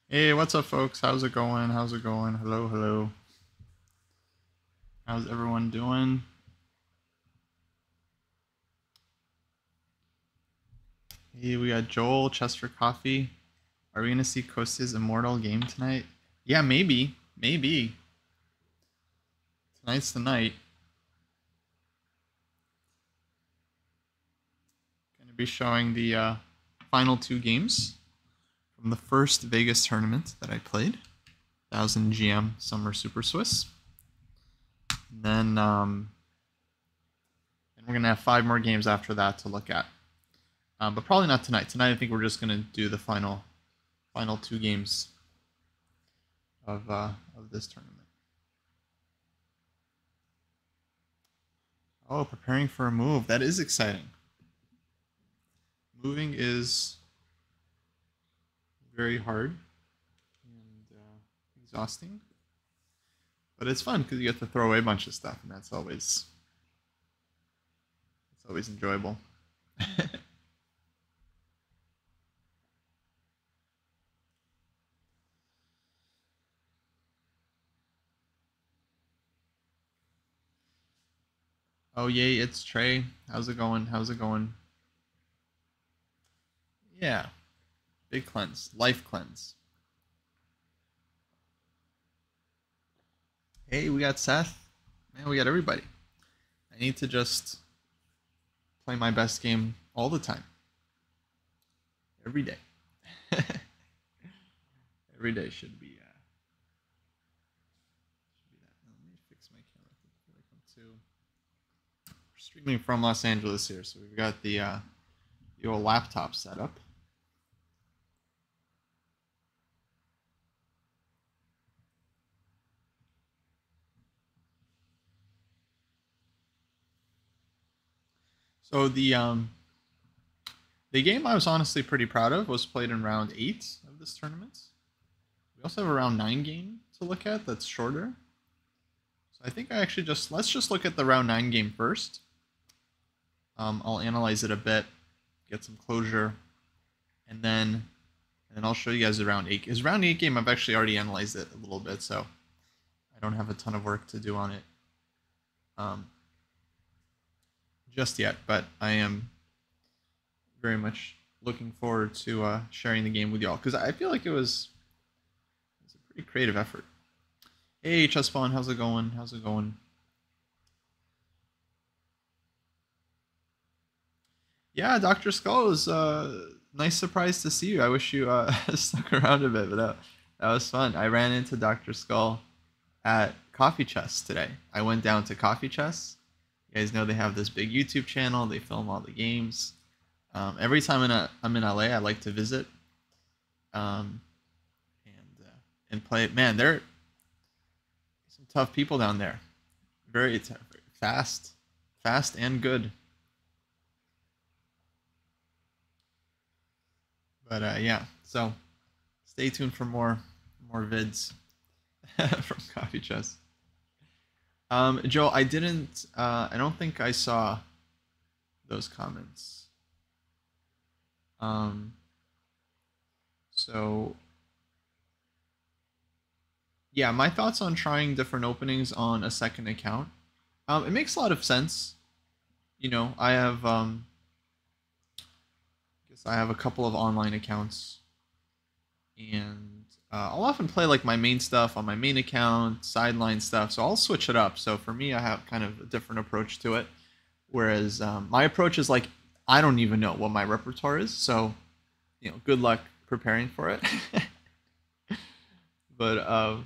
Hey, what's up, folks? How's it going? How's it going? Hello, hello. How's everyone doing? Hey, we got Joel, Chess for Coffee. Are we gonna see Kostya's immortal game tonight? Yeah, maybe. Maybe. Tonight's the night. Gonna be showing the final two games from the first Vegas tournament that I played. 1000 GM Summer Super Swiss. And then we're gonna have 5 more games after that to look at. But probably not tonight. Tonight, I think we're just gonna do the final 2 games of this tournament. Oh, preparing for a move. That is exciting. Moving is very hard and exhausting, but it's fun because you get to throw away a bunch of stuff, and that's always enjoyable. Oh yay, it's Trey. How's it going? How's it going? Yeah, big cleanse, life cleanse. Hey, we got Seth. Man, we got everybody. I need to just play my best game all the time, every day. Every day should be that. Let me fix my camera. I feel like I'm too. We're streaming from Los Angeles here, so we've got the old laptop set up. So the game I was honestly pretty proud of was played in round 8 of this tournament. We also have a round 9 game to look at that's shorter. So I think I actually let's just look at the round 9 game first. I'll analyze it a bit, get some closure, and then I'll show you guys the round 8. Because round 8 game I've actually already analyzed it a little bit, so I don't have a ton of work to do on it just yet. But I am very much looking forward to sharing the game with y'all because I feel like it was a pretty creative effort. Hey, Chesspawn, how's it going? How's it going? Yeah, Dr. Skull was a nice surprise to see you. I wish you stuck around a bit, but that was fun. I ran into Dr. Skull at Coffee Chess today. I went down to Coffee Chess. You guys know they have this big YouTube channel. They film all the games. Every time I'm in LA, I like to visit um, and play. Man, they're some tough people down there. Very fast, fast and good. But yeah, so stay tuned for more vids from Coffee Chess. Joel, I didn't. I don't think I saw those comments. Um, so yeah, my thoughts on trying different openings on a second account. It makes a lot of sense. You know, I have a couple of online accounts, and I'll often play like my main stuff on my main account, sideline stuff. So I'll switch it up. So for me, I have kind of a different approach to it. Whereas my approach is like I don't even know what my repertoire is. So good luck preparing for it. But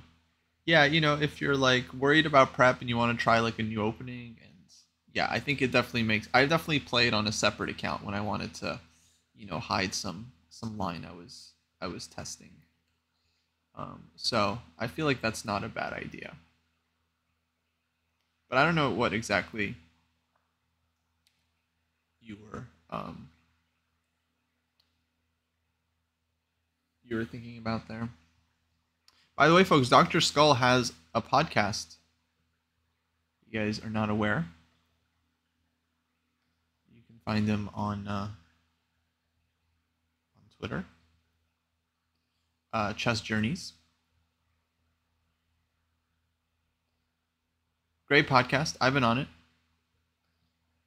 yeah, if you're like worried about prep and you want to try like a new opening, and yeah, I think it definitely makes. I definitely played on a separate account when I wanted to, hide some line I was testing. So I feel like that's not a bad idea. But I don't know what exactly you were thinking about there. By the way, folks, Dr. Skull has a podcast. You guys are not aware. You can find him on Twitter. Chess Journeys. Great podcast. I've been on it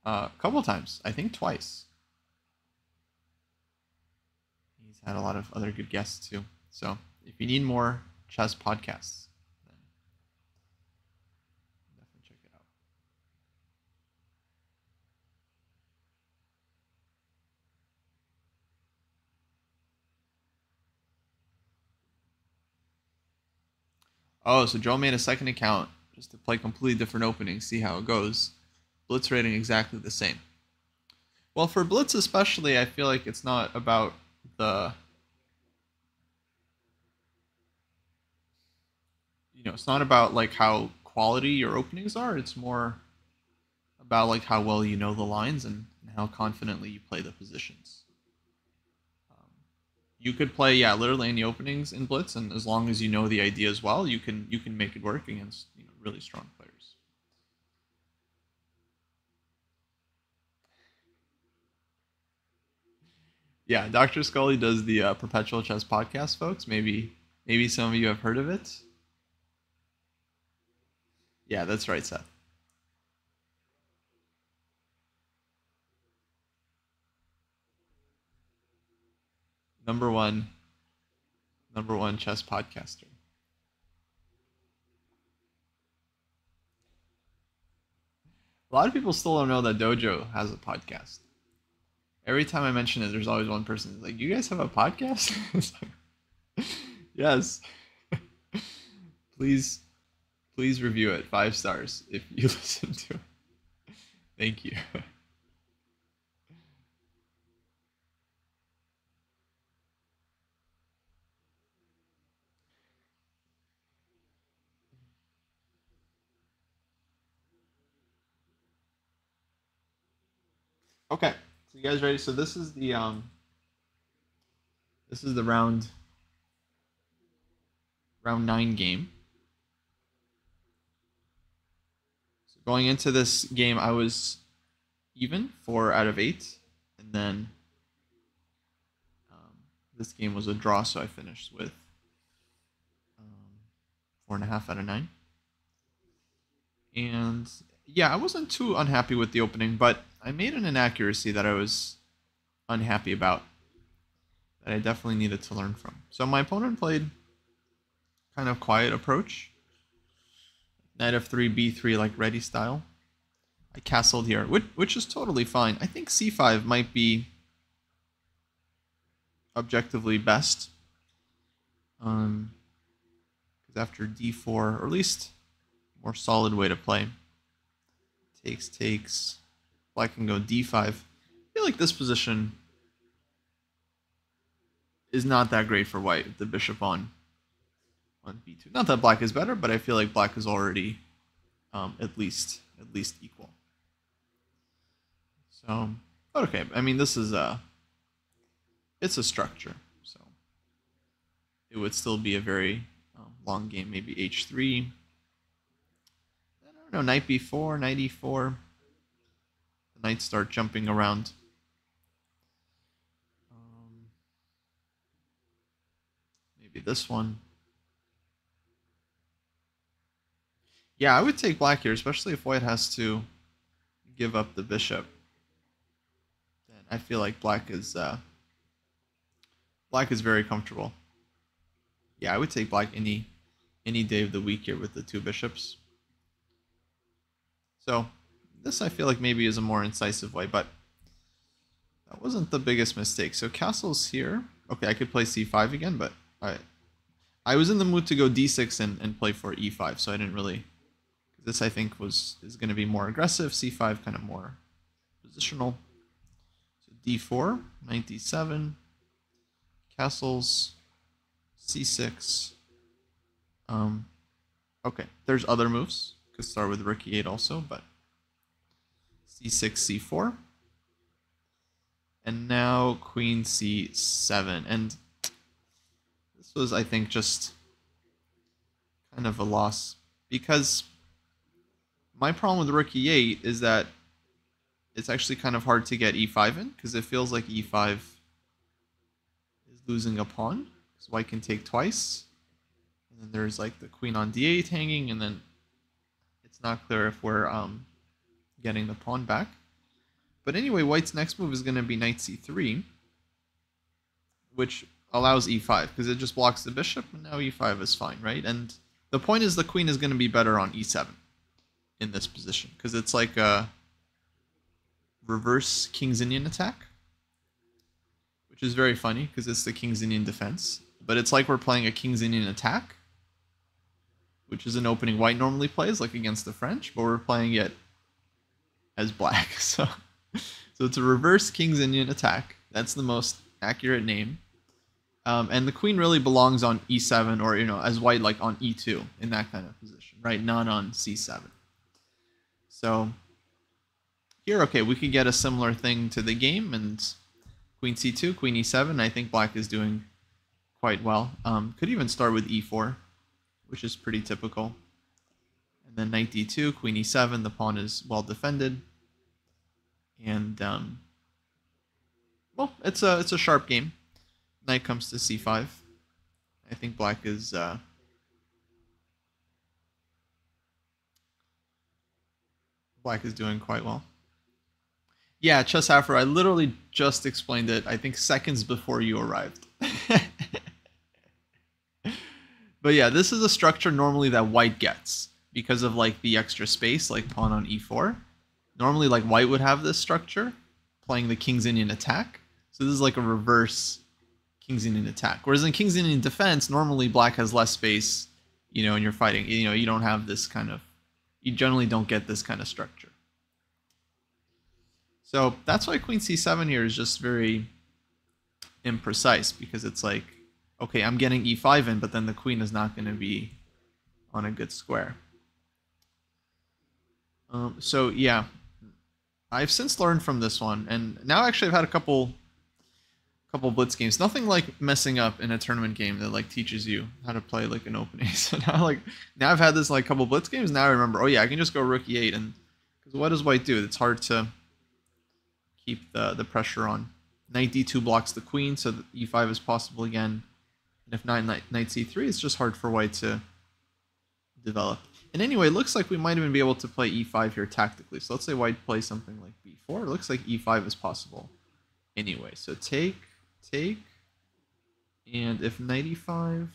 a couple times. I think twice. He's had a lot of other good guests too. So if you need more chess podcasts, then definitely check it out. Oh, so Joe made a second account just to play completely different openings, see how it goes. Blitz rating exactly the same. Well, for Blitz especially, I feel like it's not about the, it's not about like how quality your openings are. It's more about like how well you know the lines and how confidently you play the positions. Um, you could play, yeah, literally any openings in Blitz, and as long as you know the idea as well, you can make it work against really strong players. Yeah, Dr. Scully does the Perpetual Chess podcast, folks. Maybe some of you have heard of it. Yeah, that's right, Seth. Number one, number one chess podcaster. A lot of people still don't know that Dojo has a podcast. Every time I mention it, there's always one person who's like, "You guys have a podcast?" Yes. please, please review it 5 stars if you listen to it. Thank you. Okay, so you guys ready? So this is the round 9 game. So going into this game, I was even 4 out of 8, and then this game was a draw, so I finished with 4.5 out of 9. And yeah, I wasn't too unhappy with the opening, but I made an inaccuracy that I was unhappy about that I definitely needed to learn from. So my opponent played kind of quiet approach. Knight f3, b3 like ready style. I castled here, which is totally fine. I think c5 might be objectively best. Because after d4, or at least more solid way to play. Takes. Black can go d5. I feel like this position is not that great for white. The bishop on b2. Not that black is better, but I feel like black is already at least equal. So, okay. I mean, this is it's a structure, so it would still be a very long game. Maybe h3. I don't know. Knight b4, knight e4. The knights start jumping around. Maybe this one. Yeah, I would take black here, especially if white has to give up the bishop. Then I feel like black is very comfortable. Yeah, I would take black any day of the week here with the 2 bishops. So this I feel like maybe is a more incisive way, but that wasn't the biggest mistake. So castle's here. Okay, I could play c5 again, but I was in the mood to go d6 and play for e5, so I didn't really. This I think is going to be more aggressive. c5 kind of more positional. So d4, knight d7, castles, c6. Okay, there's other moves. Could start with rook e8 also, but c6, c4. And now queen c7. And this was, I think, just kind of a loss. Because my problem with rook e8 is that it's actually kind of hard to get e5 in, because it feels like e5 is losing a pawn. because white can take twice. And then there's like the queen on d8 hanging, and then it's not clear if we're getting the pawn back. But anyway, white's next move is going to be knight c3, which allows e5 because it just blocks the bishop, and now e5 is fine, right? And the point is the queen is going to be better on e7 in this position because it's like a reverse King's Indian attack, which is very funny because it's the King's Indian defense. But it's like we're playing a King's Indian attack, which is an opening white normally plays, like against the French, but we're playing it as black. So it's a reverse King's Indian attack. That's the most accurate name. And the queen really belongs on e7 or, as white, like on e2 in that kind of position, right? Not on c7. So here, okay, we could get a similar thing to the game, and queen c2, queen e7. I think black is doing quite well. Could even start with e4, which is pretty typical. And then knight d2, queen e7. The pawn is well defended. And, well, it's a sharp game. Knight comes to c5. I think black is doing quite well. Yeah, Chess Afro, I literally just explained it, I think seconds before you arrived. But yeah, this is a structure normally that white gets because of like the extra space, like pawn on e4. Normally like white would have this structure, playing the King's Indian attack. So this is like a reverse King's Indian attack. Whereas in King's Indian defense, normally black has less space, and you're fighting. You don't have this kind of, you generally don't get this kind of structure. So that's why queen c7 here is just very imprecise, because it's like, okay, I'm getting e5 in, but then the queen is not going to be on a good square. So yeah, I've since learned from this one, and now actually I've had a couple blitz games. Nothing like messing up in a tournament game that like teaches you how to play like an opening. So now I've had this like couple blitz games. Now I remember, oh yeah, I can just go rook e8, and because what does white do? It's hard to keep the pressure on. Knight d2 blocks the queen, so e5 is possible again. And if knight c3, it's just hard for white to develop. And anyway, it looks like we might even be able to play e5 here tactically. So let's say white plays something like b4. It looks like e5 is possible anyway. So take, and if knight e5,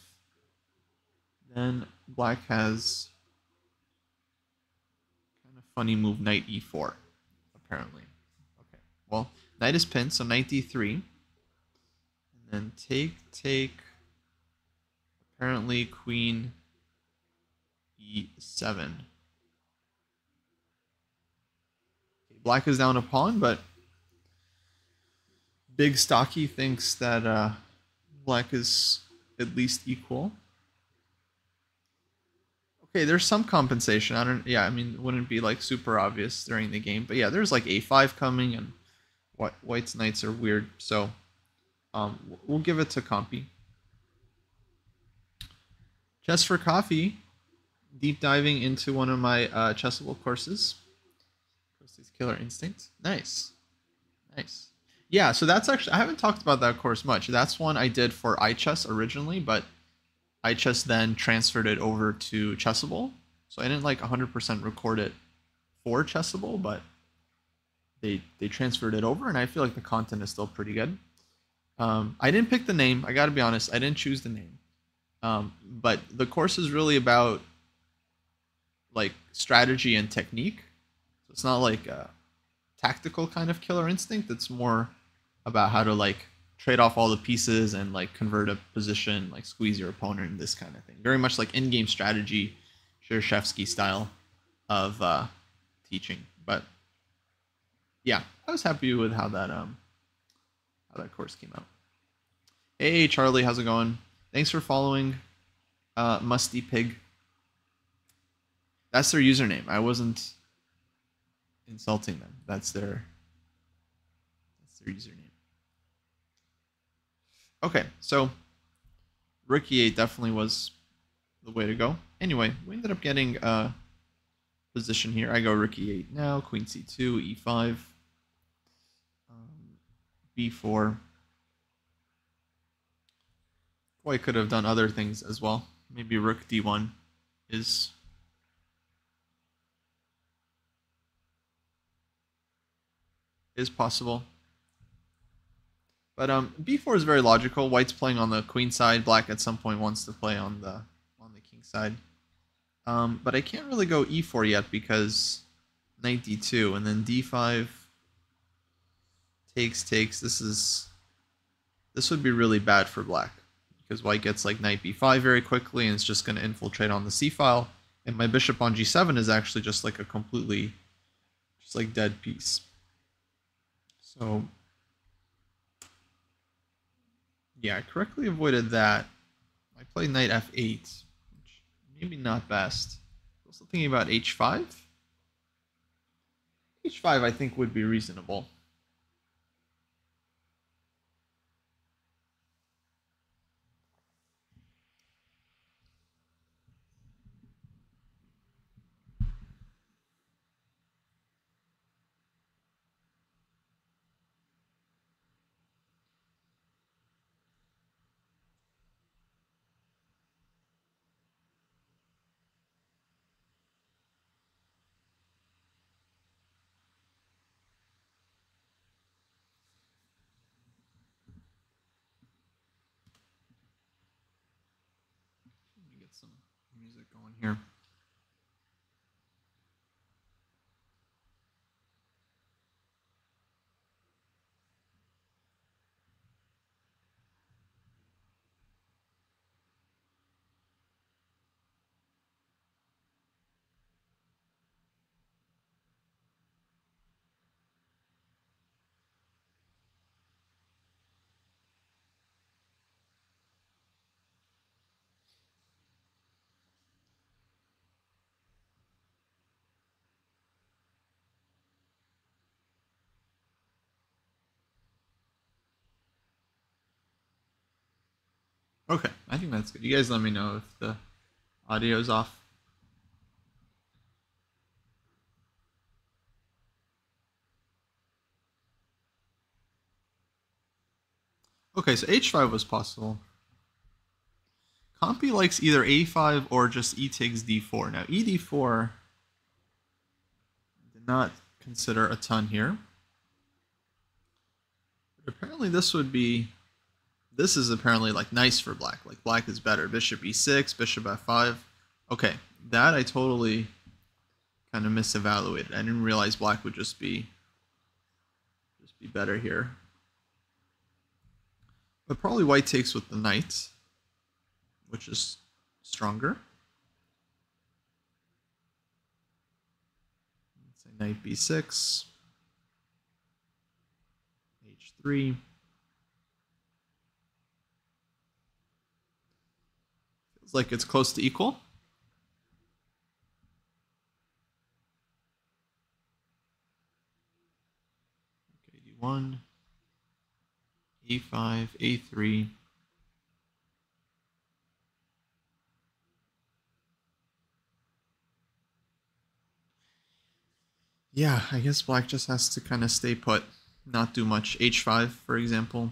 then black has kind of funny move knight e4, apparently. Okay, well, knight is pinned, so knight d3, and then take, apparently queen e7. Okay, black is down a pawn, but Big Stocky thinks that black is at least equal. Okay, there's some compensation. I mean, it wouldn't be like super obvious during the game, but yeah, there's like a5 coming, and white's knights are weird, so we'll give it to Compy. Chess for Coffee, deep diving into one of my Chessable courses. Kostya's Killer Instinct. Nice. Yeah, so that's actually, I haven't talked about that course much. That's one I did for iChess originally, but iChess then transferred it over to Chessable. So I didn't like 100% record it for Chessable, but they transferred it over, and I feel like the content is still pretty good. I didn't pick the name. I got to be honest. I didn't choose the name. But the course is really about like strategy and technique. So it's not like a tactical kind of Killer Instinct. It's more about how to like trade off all the pieces and like convert a position, like squeeze your opponent, and this kind of thing. Very much like in-game strategy, Shershevsky style of teaching. But yeah, I was happy with how that course came out. Hey Charlie, how's it going? Thanks for following Musty Pig. That's their username. I wasn't insulting them. That's their username. Okay, so rook e8 definitely was the way to go. Anyway, we ended up getting a position here. I go rook e8 now, queen c2, e5, b4. white could have done other things as well. Maybe rook d1 is possible. But b4 is very logical. White's playing on the queen side. Black at some point wants to play on the king side. But I can't really go e4 yet because knight d2 and then d5 takes. This would be really bad for black because white gets like knight b5 very quickly and it's just going to infiltrate on the c file. And my bishop on g7 is actually just like a completely just like dead piece. So yeah, I correctly avoided that. I played knight f8, which maybe not best. Also thinking about h5. h5 I think would be reasonable. Let me get some music going here. Okay, I think that's good. You guys let me know if the audio's off. Okay, so h5 was possible. Compy likes either a5 or just e takes d4. Now, e d4 did not consider a ton here. But apparently this is apparently like nice for black. Like black is better. Bishop e6, bishop f5. Okay, that I totally kind of misevaluated. I didn't realize black would just be better here. But probably white takes with the knight, which is stronger. Let's say knight b6, h3. Feels like it's close to equal. Okay, d1, a5, a3. Yeah, I guess black just has to kind of stay put, not do much. h5, for example.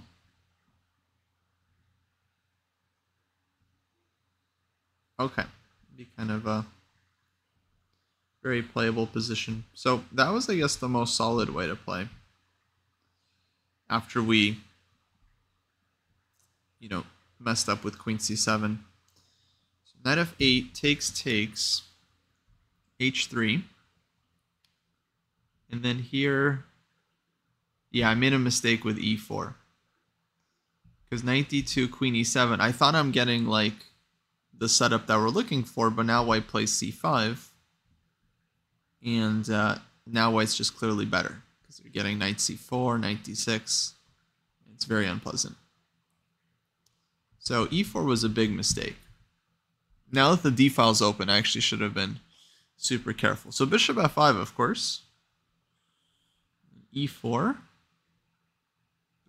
Okay, be kind of a very playable position. So that was, I guess, the most solid way to play. After we, messed up with queen c7. So knight f8 takes, h3. And then here, yeah, I made a mistake with e4. Because knight d2, queen e7, I thought I'm getting like the setup that we're looking for, but now white plays c5. And now white's just clearly better. Because you're getting knight c4, knight d6. It's very unpleasant. So e4 was a big mistake. Now that the d file's open, I actually should have been super careful. So bishop f5, of course. e4.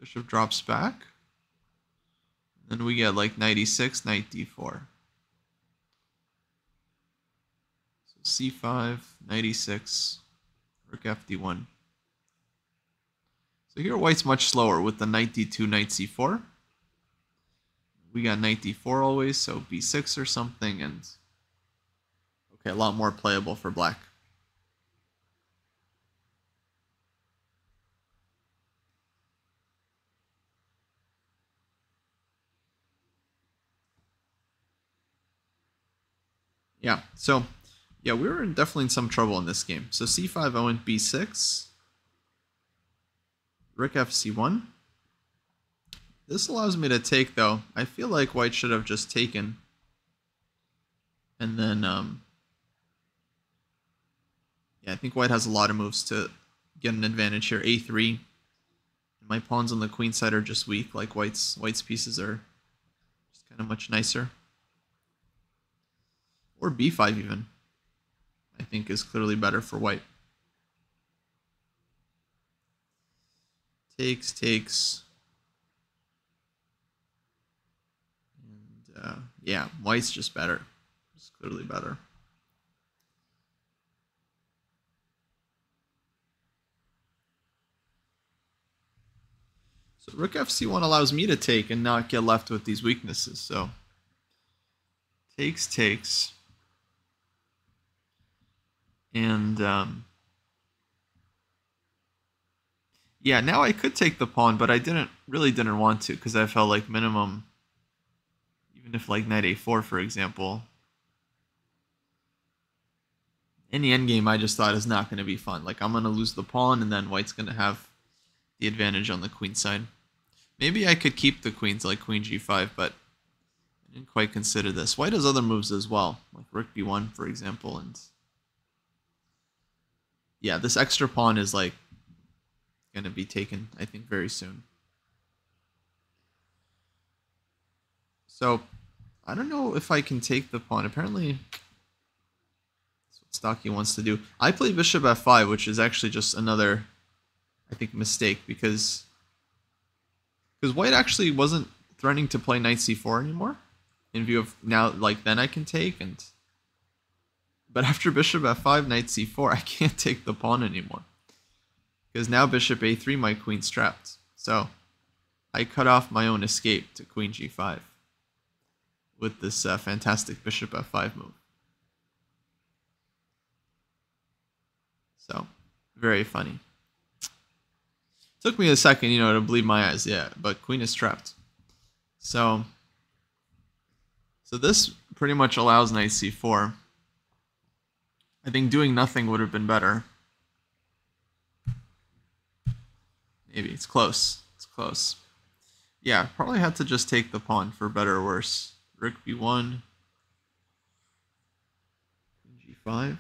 Bishop drops back. Then we get like knight e6, knight d4. So c5, knight e6, rook fd1. So here white's much slower with the knight d2, knight c4. We got knight d4 always, so b6 or something, and okay, a lot more playable for black. Yeah, so yeah, we were definitely in some trouble in this game. So c5, I went b6, rook f c1. This allows me to take, though. I feel like white should have just taken. And then, yeah, I think white has a lot of moves to get an advantage here. a3. My pawns on the queen side are just weak. Like white's pieces are just kind of much nicer. Or b5 even, I think is clearly better for white. Takes. And yeah, white's just better. It's clearly better. So rook fc1 allows me to take and not get left with these weaknesses. So takes. And yeah, now I could take the pawn, but I really didn't want to, because I felt like minimum, even if like knight a4, for example, in the endgame I just thought is not going to be fun. Like I'm going to lose the pawn, and then white's going to have the advantage on the queen side. Maybe I could keep the queens like queen g5, but I didn't quite consider this. White has other moves as well, like rook b1, for example, and yeah, this extra pawn is like going to be taken, I think, very soon. So I don't know if I can take the pawn. Apparently that's what Stocky wants to do. I play bishop f5, which is actually just another, I think, mistake, because white actually wasn't threatening to play knight c4 anymore, in view of now, like, then I can take, but after bishop f5, knight c4, I can't take the pawn anymore, because now bishop a3, my queen's trapped. So I cut off my own escape to queen g5 with this fantastic bishop f5 move. So very funny. Took me a second, to believe my eyes, yeah, but queen is trapped. So this pretty much allows knight c4. I think doing nothing would have been better. Maybe. It's close. It's close. Yeah, probably had to just take the pawn for better or worse. Rook b1. g5.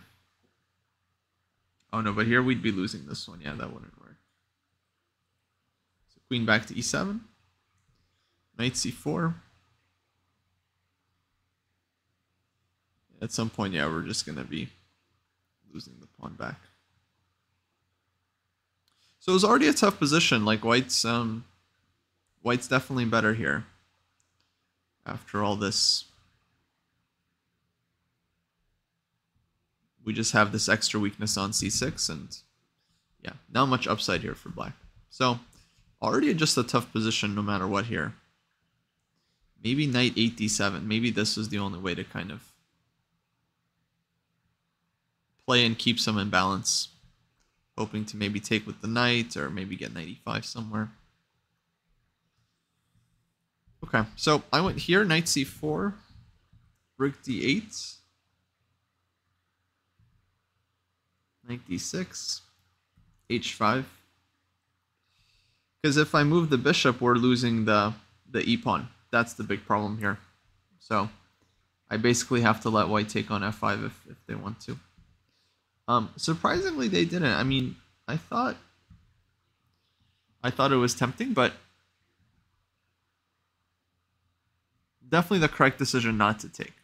Oh no, but here we'd be losing this one. Yeah, that wouldn't work. So queen back to e7. Knight c4. At some point, yeah, we're just going to be losing the pawn back. So it was already a tough position. Like white's definitely better here. After all this, we just have this extra weakness on c6, and yeah, not much upside here for black. So already just a tough position no matter what here. Maybe knight 8 d7. Maybe this was the only way to kind of play and keep some imbalance. Hoping to maybe take with the knight, or maybe get knight e5 somewhere. Okay, so I went here, knight c4, rook d8, knight d6, h5. Because if I move the bishop, we're losing the e-pawn. That's the big problem here. So I basically have to let white take on f5 if they want to. Surprisingly, they didn't. I mean, I thought it was tempting, but definitely the correct decision not to take.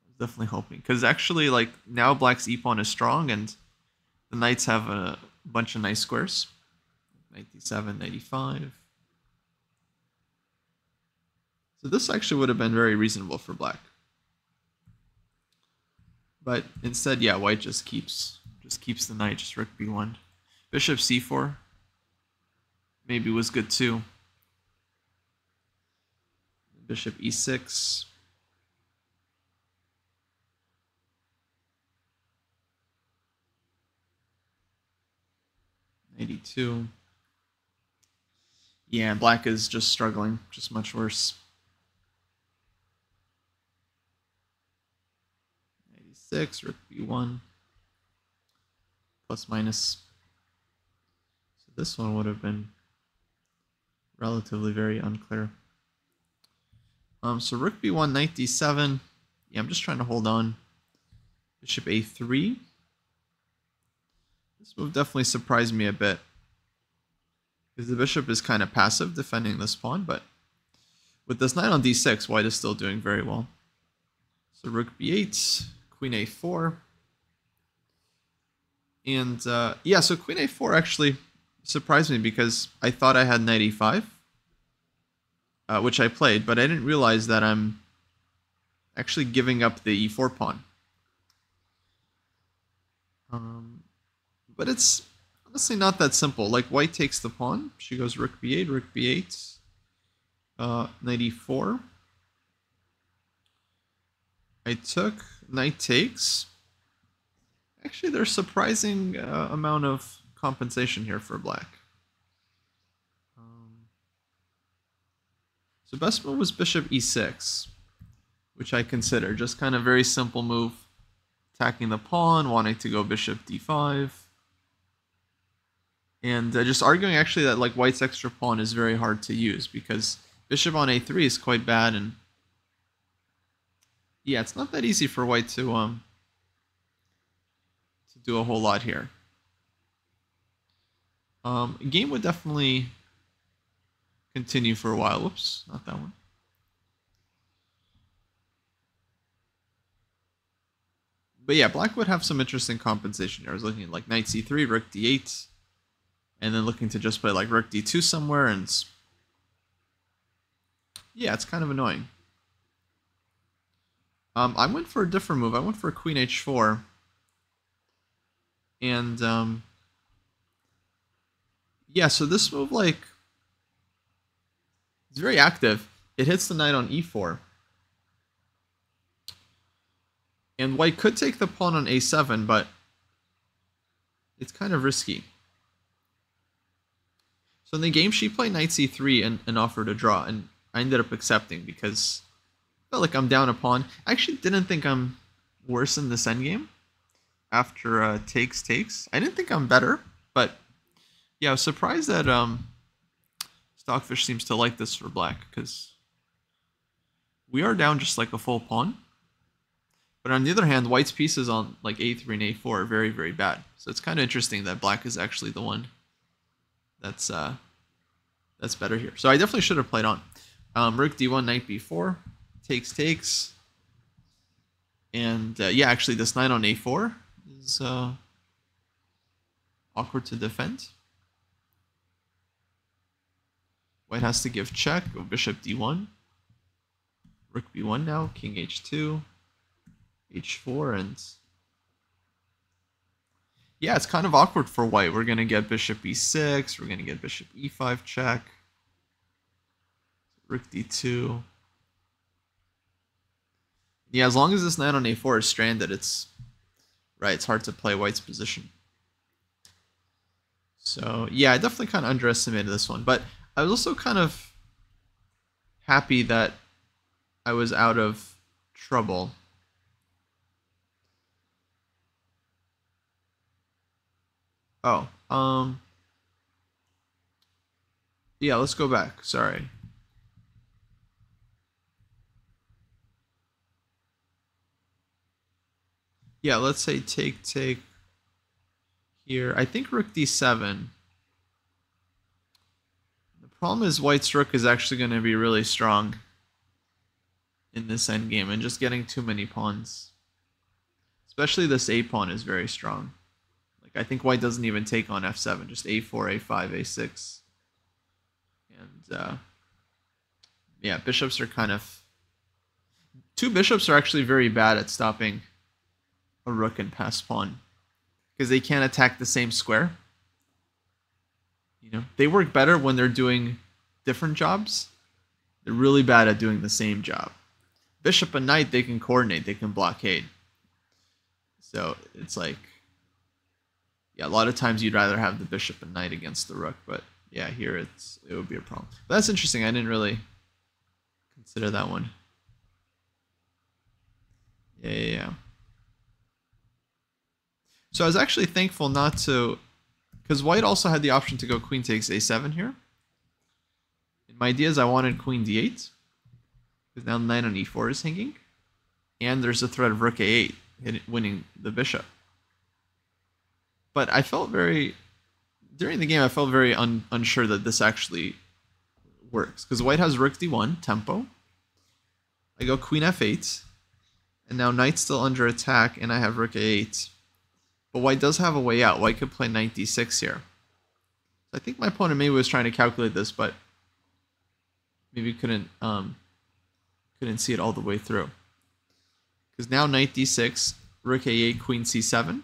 I was definitely hoping, because actually, like, now black's e-pawn is strong, and the knights have a bunch of nice squares. Knight d7, knight e5. So this actually would have been very reasonable for black. But instead, yeah, white just keeps the knight, just rook b1. Bishop c4 maybe was good too. Bishop e6. 82. Yeah, black is just struggling, just much worse. 86, rook b1. Plus minus. So this one would have been relatively very unclear. So rook b1, knight d7. Yeah, I'm just trying to hold on. Bishop a3. This move definitely surprised me a bit, because the bishop is kind of passive defending this pawn, but with this knight on d6, white is still doing very well. So rook b8, queen a4. And yeah, so queen a4 actually surprised me because I thought I had knight e5, which I played, but I didn't realize that I'm actually giving up the e4 pawn. But it's honestly not that simple. Like, white takes the pawn. She goes rook b8, knight e4. I took, knight takes. Actually, there's surprising amount of compensation here for black. So best move was bishop e6, which I consider just kind of very simple move. Attacking the pawn, wanting to go bishop d5. And just arguing actually that like white's extra pawn is very hard to use because bishop on a3 is quite bad, and yeah, it's not that easy for white to do a whole lot here. Game would definitely continue for a while. Whoops, not that one. But yeah, black would have some interesting compensation here. I was looking at like knight c3, rook d8, and then looking to just play like rook d2 somewhere, and yeah, it's kind of annoying. I went for a different move. I went for queen h4, and yeah, so this move, like, it's very active. It hits the knight on e4. And white could take the pawn on a7, but it's kind of risky. So in the game, she played knight c3 and offered a draw, and I ended up accepting because I felt like I'm down a pawn. I actually didn't think I'm worse in this endgame after takes. I didn't think I'm better, but yeah, I was surprised that Stockfish seems to like this for black, because we are down just like a full pawn. But on the other hand, white's pieces on like a3 and a4 are very, very bad. So it's kind of interesting that black is actually the one that's better here. So I definitely should have played on. Rook d1, knight b4, takes. And yeah, actually this knight on a4 is awkward to defend. White has to give check, go bishop d1, rook b1 now, king h2, h4, and yeah, it's kind of awkward for white. We're going to get bishop e6, we're going to get bishop e5 check, rook d2. Yeah, as long as this knight on a4 is stranded, it's hard to play white's position. So yeah, I definitely kind of underestimated this one, but I was also kind of happy that I was out of trouble. Oh, yeah, let's go back. Sorry. Yeah, let's say take here. I think rook d7. The problem is white's rook is actually going to be really strong in this endgame, and just getting too many pawns. Especially this a pawn is very strong. Like, I think white doesn't even take on f7, just a4, a5, a6. And yeah, bishops are kind of... Two bishops are actually very bad at stopping a rook and pass pawn, because they can't attack the same square. You know, they work better when they're doing different jobs. They're really bad at doing the same job. Bishop and knight, they can coordinate, they can blockade. So it's like, yeah, a lot of times you'd rather have the bishop and knight against the rook, but yeah, here it would be a problem. But that's interesting. I didn't really consider that one. Yeah. So I was actually thankful not to, because white also had the option to go queen takes a7 here. In my ideas, I wanted queen d8, because now knight on e4 is hanging, and there's a threat of rook a8 winning the bishop. But I felt during the game, I felt very unsure that this actually works, because white has rook d1, tempo. I go queen f8, and now knight's still under attack, and I have rook a8. But white does have a way out. White could play knight d6 here. So I think my opponent maybe was trying to calculate this, but maybe couldn't see it all the way through. Because now knight d6, rook a8, queen c7.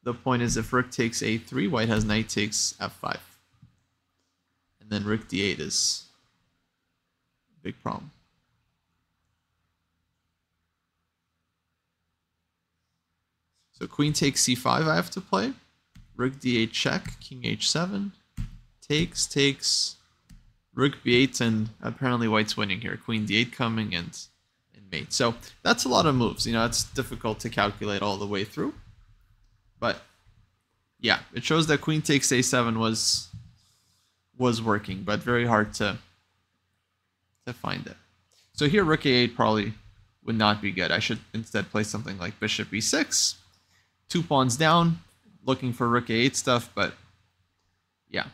The point is if rook takes a3, white has knight takes f5. And then rook d8 is a big problem. So queen takes c5 I have to play. Rook d8 check, king h7. Takes, rook b8, and apparently white's winning here. Queen d8 coming and mate. So that's a lot of moves. It's difficult to calculate all the way through. But yeah, it shows that queen takes a7 was working, but very hard to find it. So here rook a8 probably would not be good. I should instead play something like bishop e6. 2 pawns down, looking for rook a8 stuff, but yeah,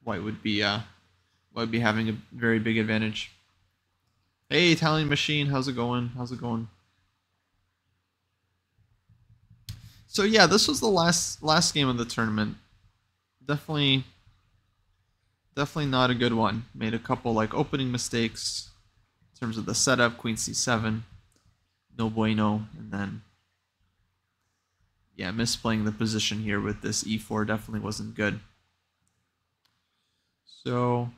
white would be having a very big advantage. Hey, Italian Machine, how's it going? So yeah, this was the last game of the tournament. Definitely not a good one. Made a couple opening mistakes in terms of the setup. Queen c7, no bueno, and then yeah, misplaying the position here with this e4 definitely wasn't good. So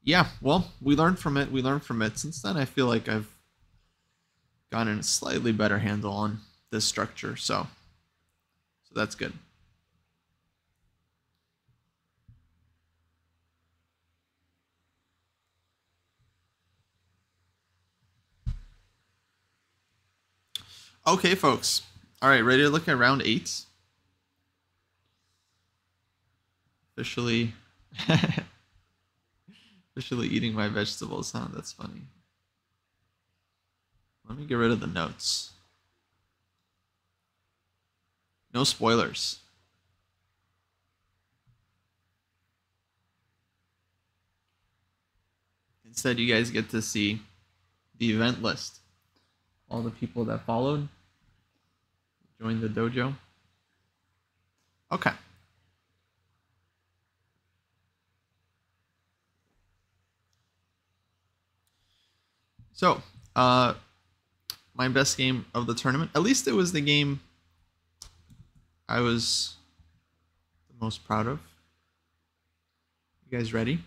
yeah, well, we learned from it. Since then, I feel like I've gotten a slightly better handle on this structure, so that's good. Okay, folks. All right, ready to look at round 8? Officially eating my vegetables, huh? That's funny. Let me get rid of the notes. No spoilers. Instead, you guys get to see the event list. All the people that followed, joined the dojo. Okay. So, my best game of the tournament. At least it was the game I was the most proud of. You guys ready?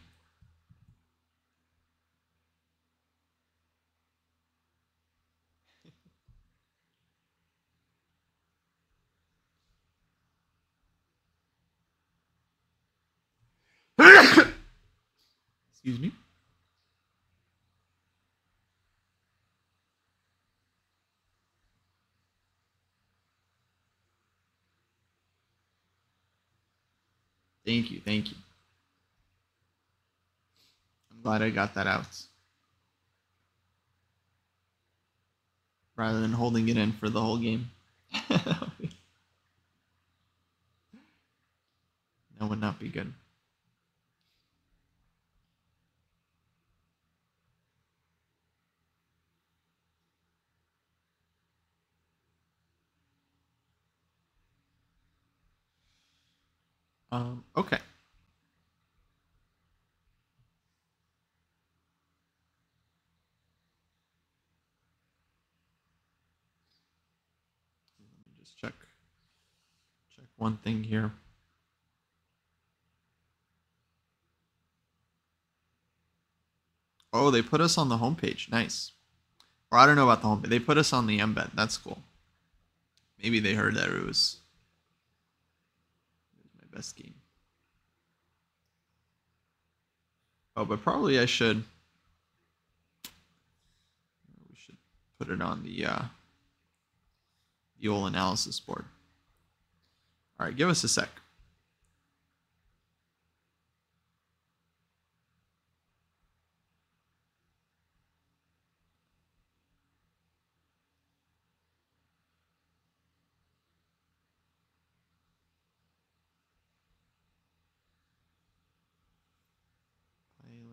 Excuse me. Thank you. I'm glad I got that out. Rather than holding it in for the whole game. That would not be good. Okay. Let me just check one thing here. Oh, they put us on the homepage. Nice. Or I don't know about the homepage. They put us on the embed. That's cool. Maybe they heard that it was my best game. Oh, but probably we should put it on the old analysis board. All right, give us a sec.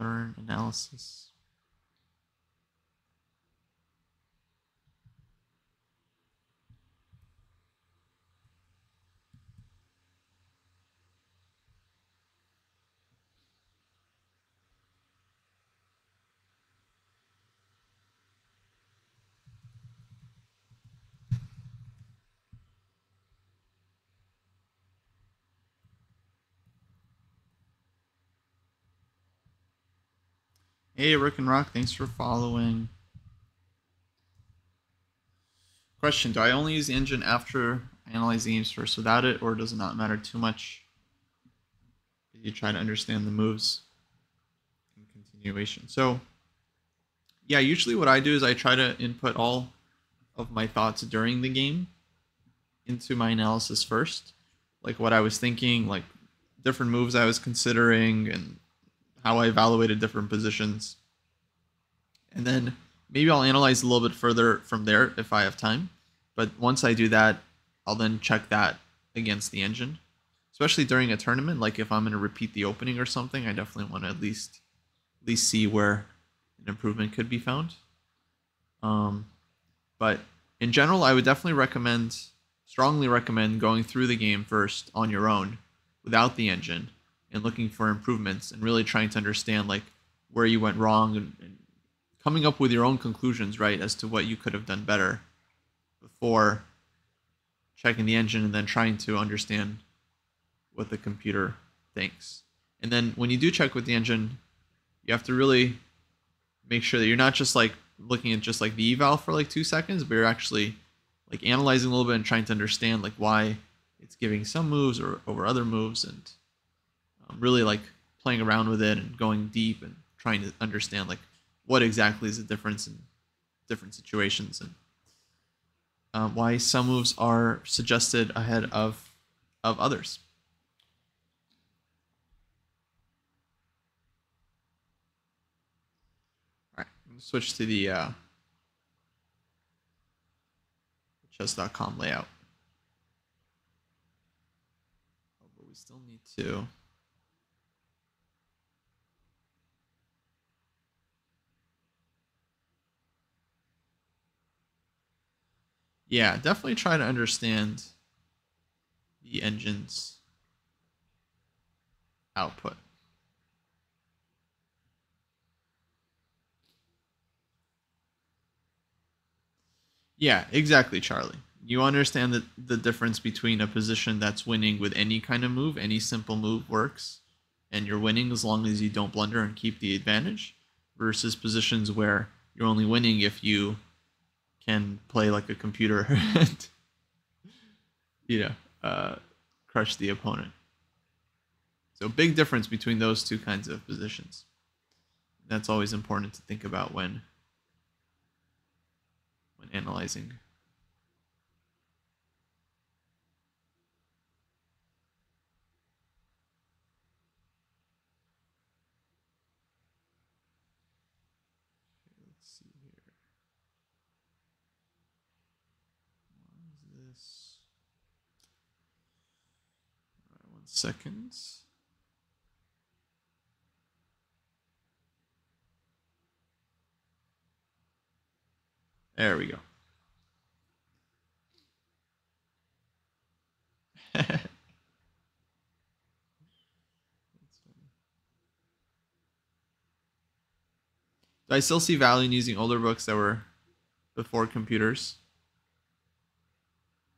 Learn analysis. Hey, Rick and Rock, thanks for following. Question, do I only use the engine after I analyze the games first without it, or does it not matter too much if you try to understand the moves in continuation? So, yeah, usually what I do is I try to input all of my thoughts during the game into my analysis first. Like what I was thinking, like different moves I was considering, and how I evaluated different positions. And then maybe I'll analyze a little bit further from there if I have time. But once I do that, I'll then check that against the engine. Especially during a tournament, like if I'm going to repeat the opening or something, I definitely want to at least see where an improvement could be found. But in general, I would definitely strongly recommend going through the game first on your own without the engine and looking for improvements and really trying to understand like where you went wrong and coming up with your own conclusions, right, as to what you could have done better before checking the engine and then trying to understand what the computer thinks. And then when you do check with the engine, you have to really make sure that you're not just like looking at just like the eval for like 2 seconds, but you're actually like analyzing a little bit and trying to understand like why it's giving some moves or over other moves, and really like playing around with it and going deep and trying to understand like what exactly is the difference in different situations and why some moves are suggested ahead of others. All right, I'm gonna switch to the chess.com layout. Oh, but we still need to. Yeah, definitely try to understand the engine's output. Yeah, exactly, Charlie. You understand that the difference between a position that's winning with any kind of move, any simple move works, and you're winning as long as you don't blunder and keep the advantage, versus positions where you're only winning if you can play like a computer and crush the opponent. So big difference between those two kinds of positions. That's always important to think about when analyzing. Let's see here. What is this? All right, 1 second. There we go. Do I still see value in using older books that were before computers?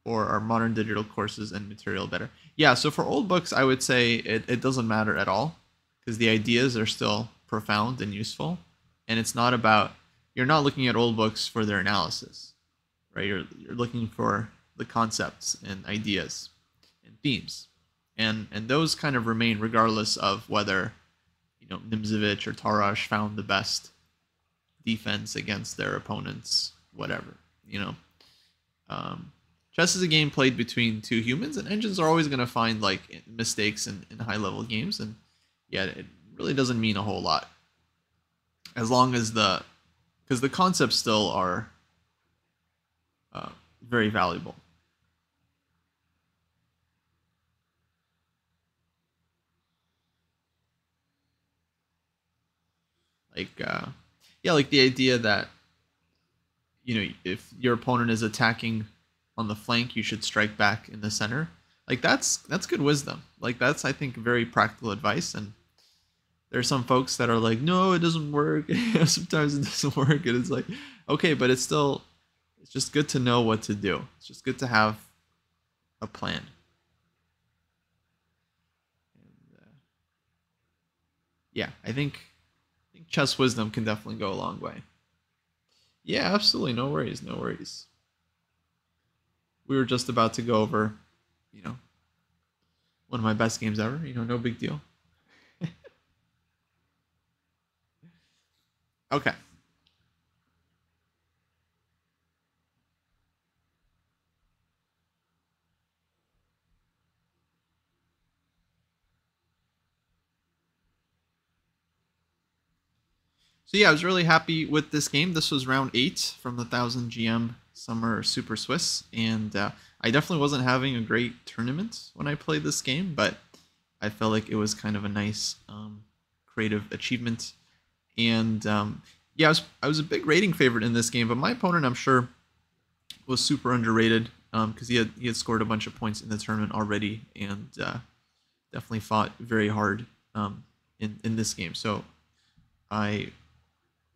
Or are modern digital courses and material better? Yeah, so for old books, I would say it doesn't matter at all because the ideas are still profound and useful. and it's not about, you're not looking at old books for their analysis, right? You're looking for the concepts and ideas and themes, and those kind of remain regardless of whether, you know, Nimzovich or Tarash found the best defense against their opponents, whatever, you know. Chess is a game played between two humans, and engines are always going to find like mistakes in high level games, and yeah, it really doesn't mean a whole lot as long as because the concepts still are very valuable. Like yeah, like the idea that, you know, if your opponent is attacking on the flank, you should strike back in the center. Like that's good wisdom. Like that's, I think, very practical advice. And there are some folks that are like, no, it doesn't work. Sometimes it doesn't work, and it's like, okay, but it's just good to know what to do. It's just good to have a plan. And, yeah, I think chess wisdom can definitely go a long way. Yeah, absolutely. No worries. No worries. We were just about to go over, you know, one of my best games ever. You know, no big deal. Okay. So yeah, I was really happy with this game. This was round 8 from the 1000 GM Summer Super Swiss, and I definitely wasn't having a great tournament when I played this game, but I felt like it was kind of a nice creative achievement. And yeah, I was a big rating favorite in this game, but my opponent, I'm sure, was super underrated because he had scored a bunch of points in the tournament already, and definitely fought very hard in this game. So I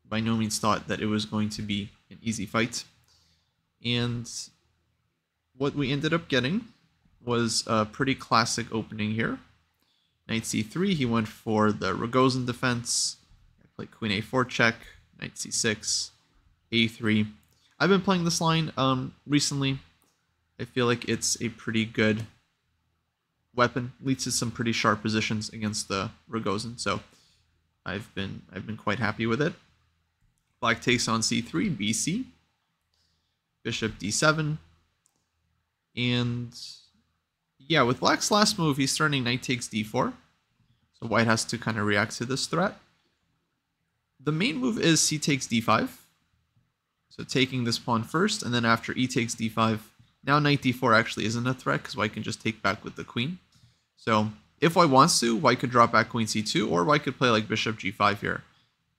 by no means thought that it was going to be an easy fight. And what we ended up getting was a pretty classic opening here. Knight c3, he went for the Rogozin defense. I played queen a4 check, knight c6, a3. I've been playing this line recently. I feel like it's a pretty good weapon. Leads to some pretty sharp positions against the Rogozin, so I've been quite happy with it. Black takes on c3, bc, bishop d7, and yeah, with Black's last move, he's starting knight takes d4, so White has to kind of react to this threat. The main move is c takes d5, so taking this pawn first, and then after e takes d5, now knight d4 actually isn't a threat because White can just take back with the queen. So if White wants to, White could drop back queen c2, or White could play like bishop g5 here.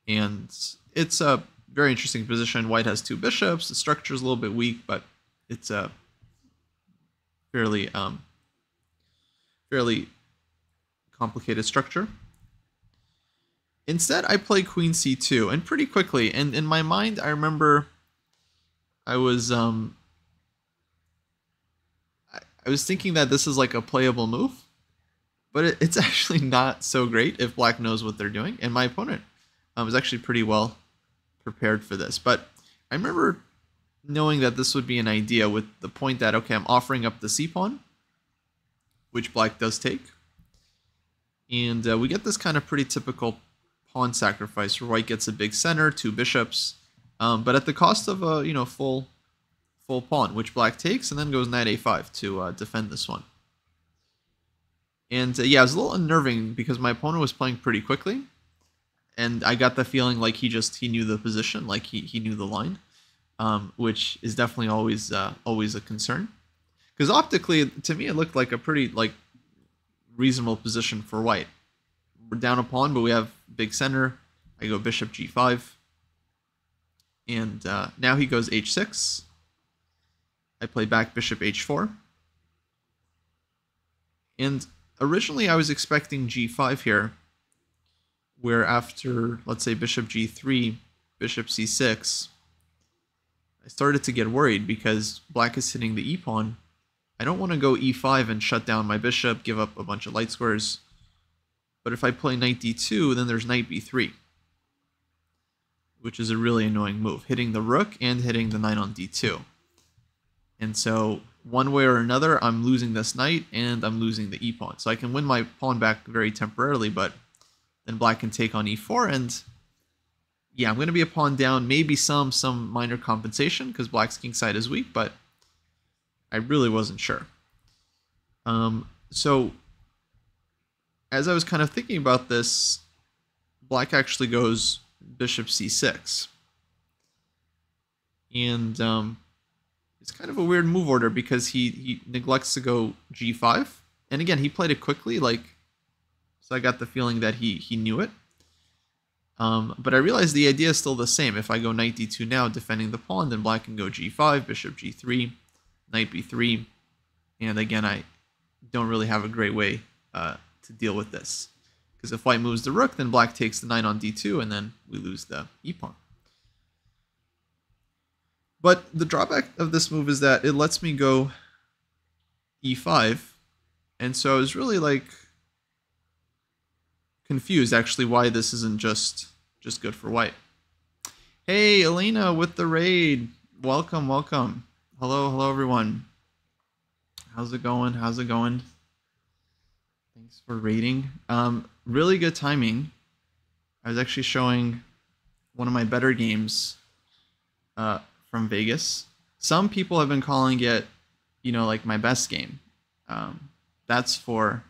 And it's a very interesting position. White has 2 bishops. The structure is a little bit weak, but it's a fairly complicated structure. Instead, I play queen c2, and pretty quickly. And in my mind, I remember I was thinking that this is like a playable move, but it's actually not so great if Black knows what they're doing. And my opponent was actually pretty well prepared for this. But I remember knowing that this would be an idea with the point that, okay, I'm offering up the c-pawn, which Black does take. And we get this kind of pretty typical pawn sacrifice where White gets a big center, 2 bishops, but at the cost of a full pawn, which Black takes, and then goes knight a5 to defend this one. And yeah, it was a little unnerving because my opponent was playing pretty quickly, and I got the feeling like he knew the position, like he knew the line, which is definitely always a concern. Because optically, to me, it looked like a pretty reasonable position for White. We're down a pawn, but we have big center. I go bishop g5, and now he goes h6. I play back bishop h4, and originally I was expecting g5 here, where after, let's say, bishop g3, bishop c6, I started to get worried because Black is hitting the e-pawn. I don't want to go e5 and shut down my bishop, give up a bunch of light squares. But if I play knight d2, then there's knight b3. which is a really annoying move, hitting the rook and hitting the knight on d2. And so one way or another, I'm losing this knight and I'm losing the e-pawn. So I can win my pawn back very temporarily, but then black can take on e4, and yeah, I'm going to be a pawn down, maybe some minor compensation because black's kingside is weak, but I really wasn't sure. So as I was kind of thinking about this, black actually goes bishop c6. And it's kind of a weird move order because he neglects to go g5. And again, he played it quickly, so I got the feeling that he knew it. But I realized the idea is still the same. If I go knight d2 now, defending the pawn, then black can go g5, bishop g3, knight b3. And again, I don't really have a great way to deal with this. Because if white moves the rook, then black takes the knight on d2, and then we lose the e-pawn. But the drawback of this move is that it lets me go e5. And so I was really confused actually why this isn't just good for white. Hey, Elena with the raid. Welcome, welcome. Hello everyone. How's it going? How's it going? Thanks for raiding. Really good timing. I was actually showing one of my better games from Vegas. Some people have been calling it, like my best game. That's for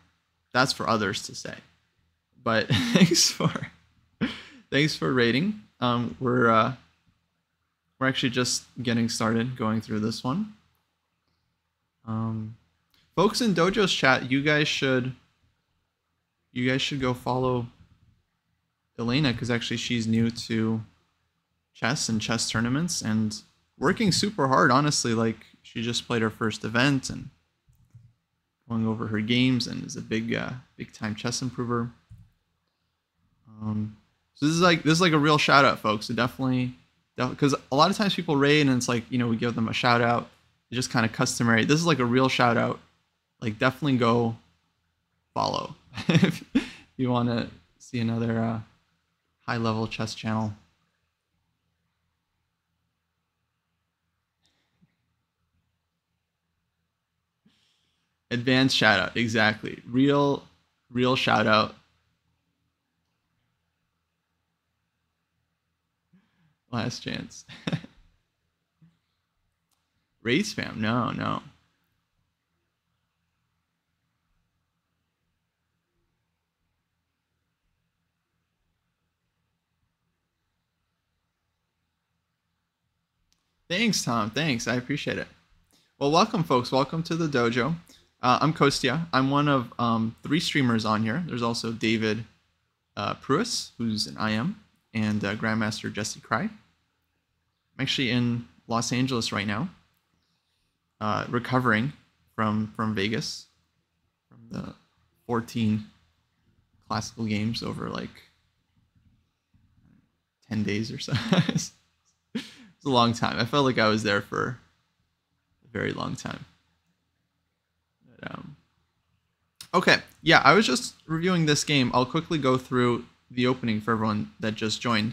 others to say. But thanks for rating. We're actually just getting started going through this one. Folks in Dojo's chat, you guys should go follow Elena, because actually she's new to chess and chess tournaments and working super hard, honestly. She just played her first event and going over her games and is a big time chess improver. So this is like a real shout out, folks. So definitely, because a lot of times people raid and it's we give them a shout out. It's just kind of customary. This is like a real shout out. Definitely go follow if you want to see another high level chess channel. Advanced shout out, exactly. Real shout out. Last chance. Raid spam? No. Thanks, Tom. Thanks. I appreciate it. Well, welcome, folks. Welcome to the dojo. I'm Kostya. I'm one of 3 streamers on here. There's also David Pruess, who's an IM, and Grandmaster Jesse Kraai. I'm actually in Los Angeles right now, recovering from Vegas, from the 14 classical games over 10 days or so. It's a long time. I felt like I was there for a very long time. But, okay, yeah, I was just reviewing this game. I'll quickly go through the opening for everyone that just joined.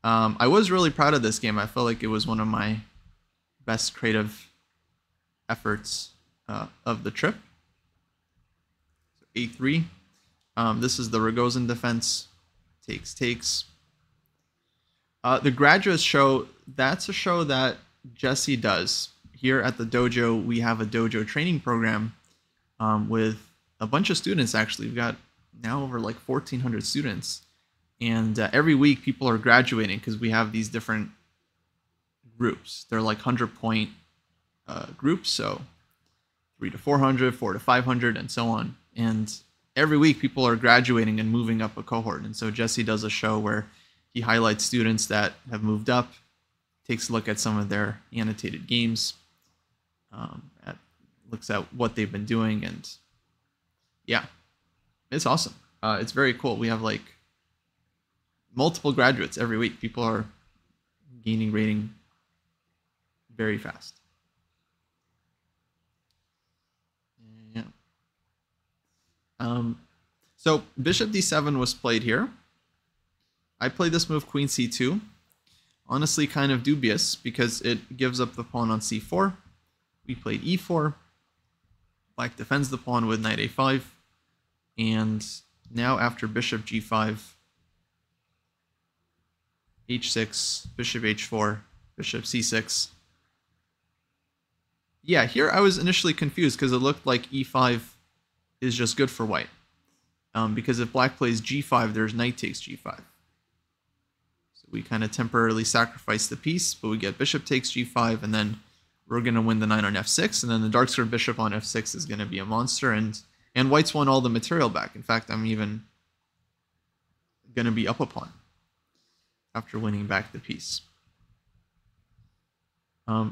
I was really proud of this game. I felt like it was one of my best creative efforts of the trip. So A3. This is the Rogozin defense. Takes. The Graduates show, that's a show that Jesse does. Here at the dojo, we have a dojo training program with a bunch of students, actually. We've got now over 1,400 students. And every week people are graduating because we have these different groups. They're 100-point groups, so 3 to 400, 4 to 500, and so on. And every week people are graduating and moving up a cohort. And so Jesse does a show where he highlights students that have moved up, takes a look at some of their annotated games, looks at what they've been doing, and yeah, it's awesome. It's very cool. We have multiple graduates every week. People are gaining rating very fast. Yeah. So bishop d7 was played here. I played this move queen c2. honestly kind of dubious because it gives up the pawn on c4. We played e4. Black defends the pawn with knight a5. And now after bishop g5, h6, bishop h4, bishop c6. Yeah, here I was initially confused because it looked like e5 is just good for white. Because if black plays g5, there's knight takes g5. So we kind of temporarily sacrifice the piece, but we get bishop takes g5, and then we're going to win the knight on f6, and then the dark square bishop on f6 is going to be a monster, and white's won all the material back. In fact, I'm even going to be up a pawn after winning back the piece.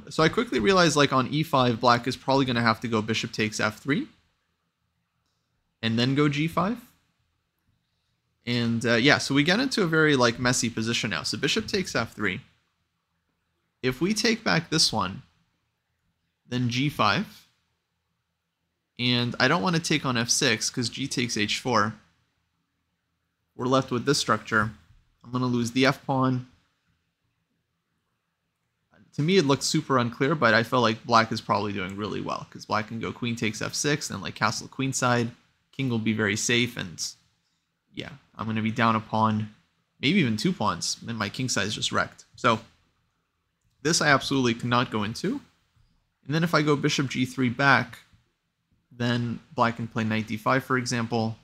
So I quickly realized, like on e5, black is probably going to have to go bishop takes f3, and then go g5. And yeah, so we get into a very like messy position now. So bishop takes f3. If we take back this one, then g5. And I don't want to take on f6 because g takes h4. We're left with this structure. I'm going to lose the f-pawn. To me, it looked super unclear, but I felt like black is probably doing really well because black can go queen takes f6 and like castle queenside. King will be very safe, and yeah, I'm going to be down a pawn, maybe even 2 pawns, and my king side is just wrecked. So this I absolutely cannot go into. And then if I go bishop g3 back, then black can play knight d5, for example,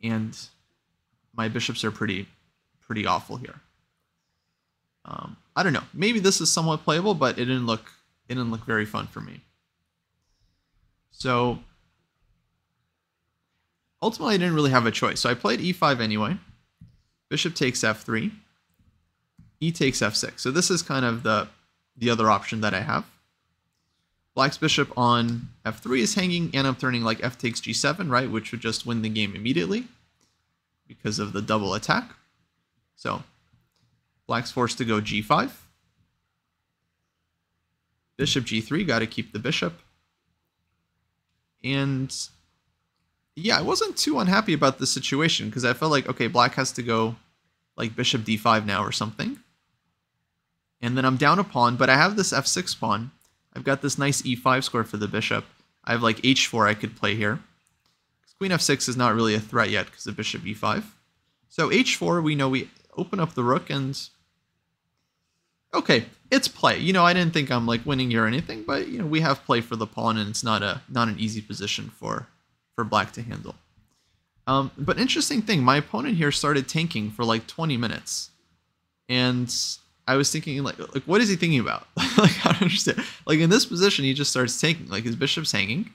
and my bishops are pretty awful here. I don't know. Maybe this is somewhat playable, but it didn't look very fun for me. So ultimately, I didn't really have a choice. So I played e5 anyway. Bishop takes f3. E takes f6. So this is kind of the other option that I have. Black's bishop on f3 is hanging, and I'm turning like f takes g7, right, which would just win the game immediately because of the double attack. So black's forced to go g5. Bishop g3, got to keep the bishop. And yeah, I wasn't too unhappy about the situation because I felt like, okay, black has to go like bishop d5 now or something. And then I'm down a pawn, but I have this f6 pawn. I've got this nice e5 square for the bishop. I have like h4 I could play here. Queen f6 is not really a threat yet because of bishop e5. So h4, we know we open up the rook, and okay, it's play. You know, I didn't think I'm like winning here or anything, but you know, we have play for the pawn, and it's not an easy position for black to handle. But interesting thing, my opponent here started tanking for like 20 minutes. And I was thinking, like what is he thinking about? Like, I don't understand. Like, in this position, he just starts tanking. Like, his bishop's hanging.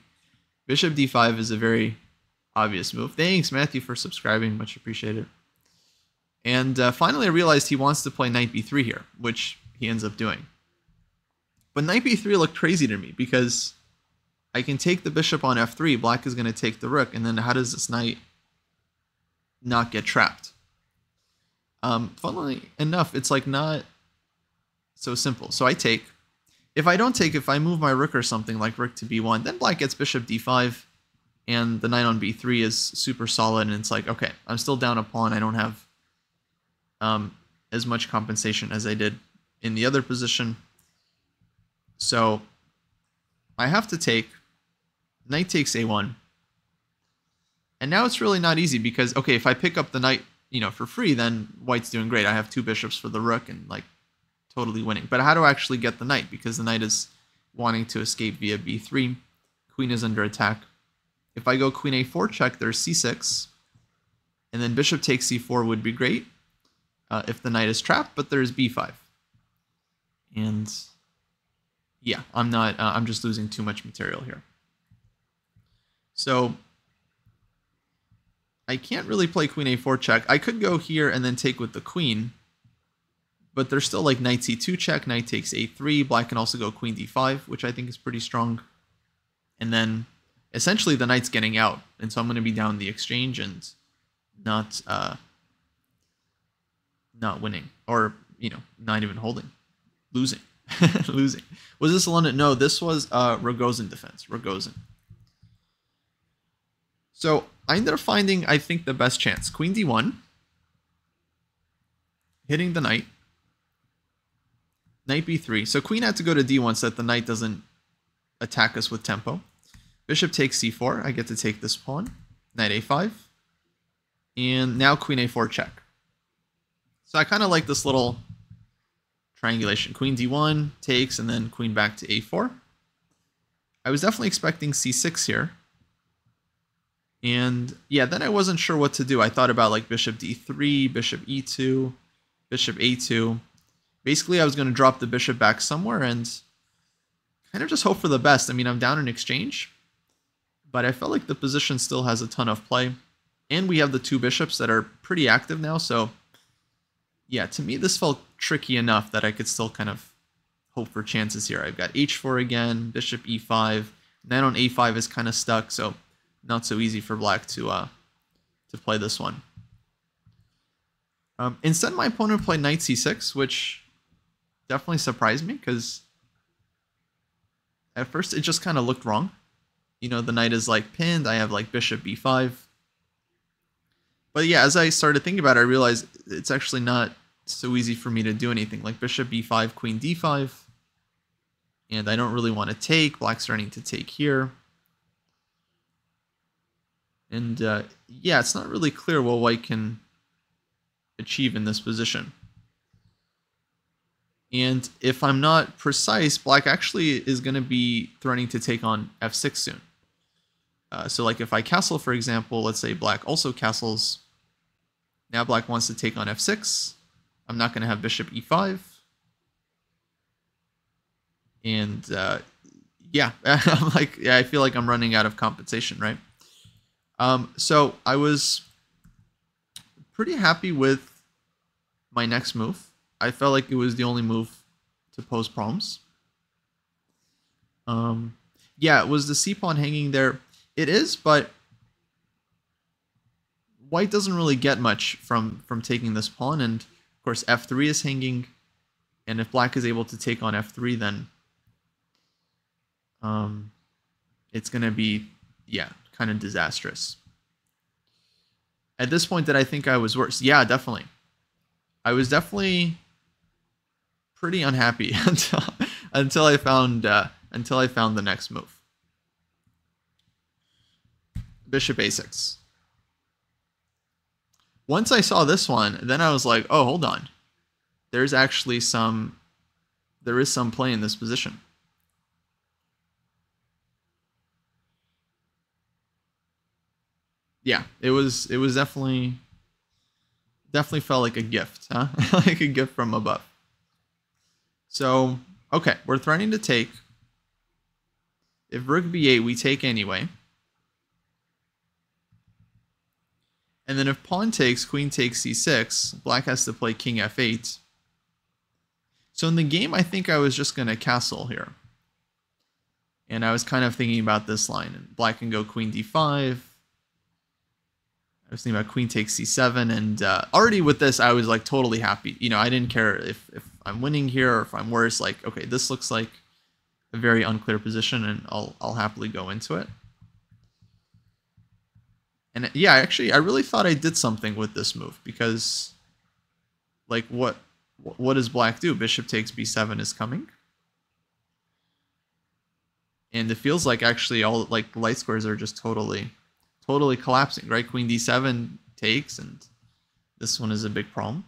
Bishop d5 is a very obvious move. Thanks, Matthew, for subscribing. Much appreciated. And finally, I realized he wants to play knight b3 here, which he ends up doing. But knight b3 looked crazy to me because I can take the bishop on f3. Black is going to take the rook. And then how does this knight not get trapped? Funnily enough, it's like not so simple. So I take. If I don't take, if I move my rook or something like rook to b1, then black gets bishop d5. And the knight on b3 is super solid. And it's like, okay, I'm still down a pawn. I don't have as much compensation as I did in the other position. So I have to take. Knight takes a1. And now it's really not easy because, okay, if I pick up the knight, you know, for free, then white's doing great. I have 2 bishops for the rook and like totally winning. But how do I actually get the knight? Because the knight is wanting to escape via b3. Queen is under attack. If I go queen a4 check, there's c6. And then bishop takes c4 would be great if the knight is trapped, but there's b5. And yeah, I'm just losing too much material here. So I can't really play queen a4 check. I could go here and then take with the queen, but there's still like knight c2 check, knight takes a3. Black can also go queen d5, which I think is pretty strong. And then essentially the knight's getting out, and so I'm going to be down the exchange and not winning, or you know, not even holding, losing. Losing. Was this a London? No, this was Rogozin defense. Rogozin. So I ended up finding, I think, the best chance. Queen d1, hitting the knight, Knight b3. So queen had to go to d1 so that the knight doesn't attack us with tempo. Bishop takes c4. I get to take this pawn. Knight a5. And now queen a4 check. So I kind of like this little triangulation. Queen d1 takes, and then queen back to a4. I was definitely expecting c6 here. And yeah, then I wasn't sure what to do. I thought about like bishop d3, bishop e2, bishop a2. Basically, I was going to drop the bishop back somewhere and kind of just hope for the best. I mean, I'm down in exchange, but I felt like the position still has a ton of play. And we have the two bishops that are pretty active now. So yeah, to me, this felt tricky enough that I could still kind of hope for chances here. I've got h4 again, bishop e5. Knight on a5 is kind of stuck, so not so easy for black to play this one. Instead, my opponent played knight c6, which definitely surprised me because at first it just kind of looked wrong. You know, the knight is like pinned. I have like bishop b5. But yeah, as I started thinking about it, I realized it's actually not so easy for me to do anything. Like bishop b5, queen d5. And I don't really want to take. Black's starting to take here. And yeah, it's not really clear what white can achieve in this position. And if I'm not precise, black actually is going to be threatening to take on f6 soon. So like if I castle, for example, let's say black also castles. Now black wants to take on f6. I'm not going to have bishop e5. And yeah, I'm like, yeah, I feel like I'm running out of compensation, right? So I was pretty happy with my next move. I felt like it was the only move to pose problems. Yeah, it was the c-pawn hanging there. It is, but white doesn't really get much from taking this pawn. And of course, f3 is hanging. And if black is able to take on f3, then it's going to be, yeah, kind of disastrous. At this point, did I think I was worse? Yeah, definitely. I was definitely pretty unhappy until I found the next move. Bishop a6. Once I saw this one, then I was like, oh, hold on. There is some play in this position. Yeah, it was definitely felt like a gift, huh? Like a gift from above. So, okay, we're threatening to take. If rook b8, we take anyway. And then if pawn takes, queen takes c6, black has to play king f8. So in the game, I think I was just going to castle here. And I was kind of thinking about this line. And black can go queen d5. I was thinking about queen takes c7, and already with this, I was like totally happy. You know, I didn't care if I'm winning here or if I'm worse. Like, okay, this looks like a very unclear position, and I'll happily go into it. And yeah, actually, I really thought I did something with this move because, like, what does black do? Bishop takes b7 is coming, and it feels like actually all like light squares are just totally collapsing, right? Queen d7 takes, and this one is a big problem.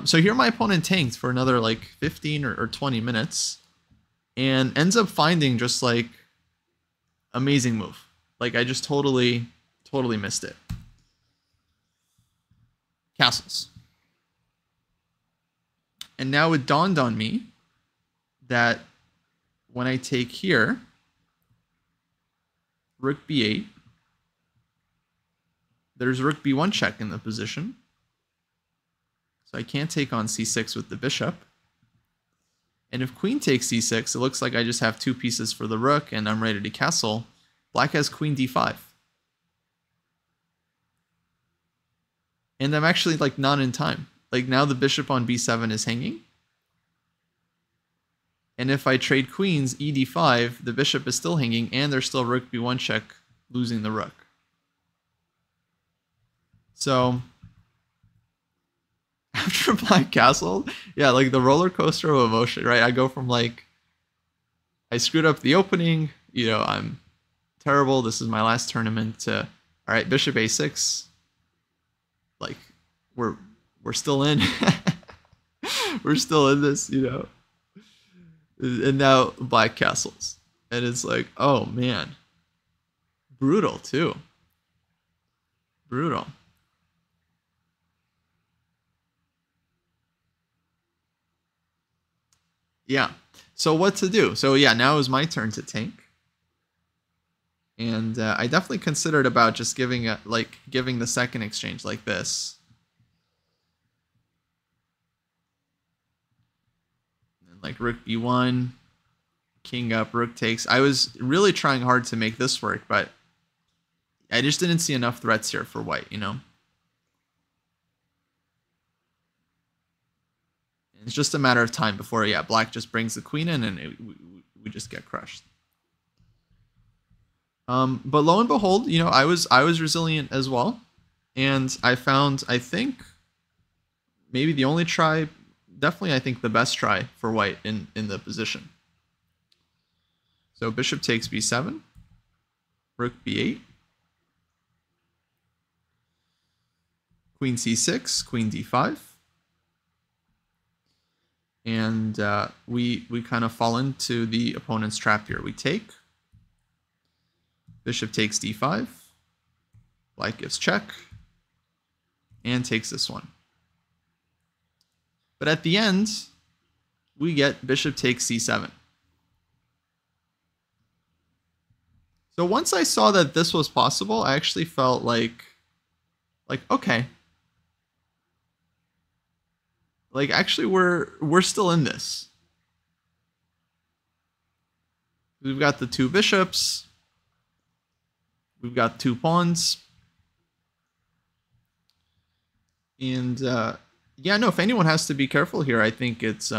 So here my opponent tanked for another like 15 or 20 minutes and ends up finding just like amazing move. Like I just totally missed it. Castles. And now it dawned on me that when I take here, rook b8, there's rook b1 check in the position. So I can't take on c6 with the bishop. And if queen takes c6, it looks like I just have two pieces for the rook and I'm ready to castle. Black has queen d5. And I'm actually like not in time. Like now the bishop on b7 is hanging. And if I trade queens, e d5, the bishop is still hanging and there's still rook b1 check, losing the rook. So after Black castled, yeah, like the roller coaster of emotion, right? I go from like, I screwed up the opening, you know, I'm terrible, this is my last tournament, to, all right, bishop a6, like, we're still in. We're still in this, you know. And now Black castles. And it's like, oh man. Brutal too. Brutal. Yeah. So what to do? So yeah, now is my turn to tank. And I definitely considered about just giving the second exchange like this. And like rook b1, king up, rook takes. I was really trying hard to make this work, but I just didn't see enough threats here for white, you know. And it's just a matter of time before, yeah, black just brings the queen in and we just get crushed. But lo and behold, you know, I was resilient as well, and I found, I think, maybe the only try, definitely I think the best try for white in the position. So bishop takes b7, rook b8, queen c6, queen d5, and we kind of fall into the opponent's trap here. We take. Bishop takes d5, black gives check, and takes this one. But at the end, we get bishop takes c7. So once I saw that this was possible, I actually felt like okay. Like actually we're still in this. We've got the two bishops. We've got two pawns. And yeah, no, if anyone has to be careful here, I think it's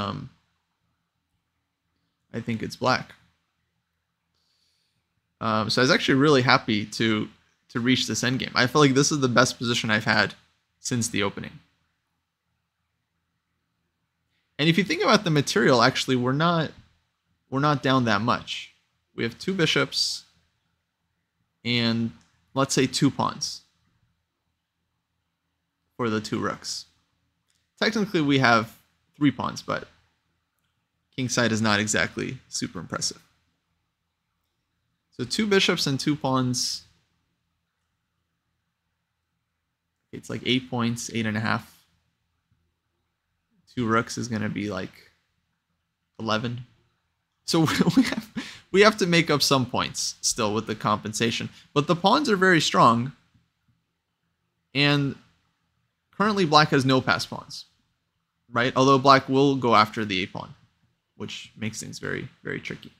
black. So I was actually really happy to reach this endgame. I feel like this is the best position I've had since the opening. And if you think about the material, actually we're not down that much. We have two bishops and let's say two pawns for the two rooks. Technically we have three pawns, but kingside is not exactly super impressive. So two bishops and two pawns. It's like 8 points, 8.5. Two rooks is going to be like 11. So we have to make up some points still with the compensation. But the pawns are very strong. And currently black has no pass pawns, right? Although black will go after the a-pawn, which makes things very, very tricky.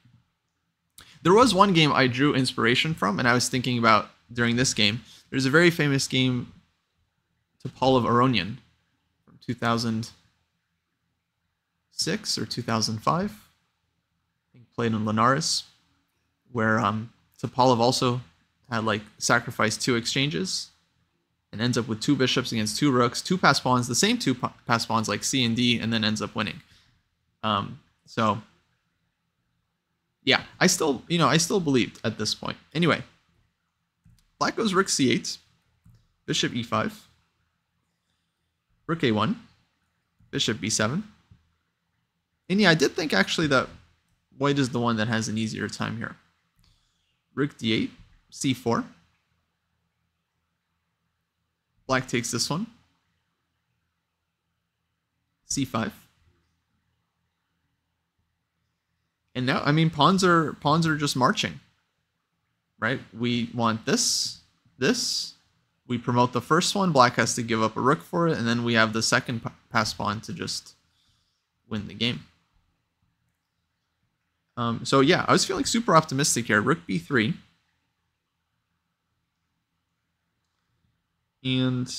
There was one game I drew inspiration from, and I was thinking about during this game. There's a very famous game, Topal of Aronian, from 2006 or 2005. Played in Linares, where Topalov also had like sacrificed two exchanges and ends up with two bishops against two rooks, two pass pawns, the same two pass pawns like C and D, and then ends up winning. So yeah, I still believed at this point. Anyway, black goes rook c8, bishop e5, rook a1, bishop b7. And yeah, I did think actually that white is the one that has an easier time here. Rook d8, c4. Black takes this one. c5. And now, I mean, pawns are just marching, right? We want this. We promote the first one. Black has to give up a rook for it, and then we have the second pass pawn to just win the game. So yeah, I was feeling super optimistic here. Rook b3. And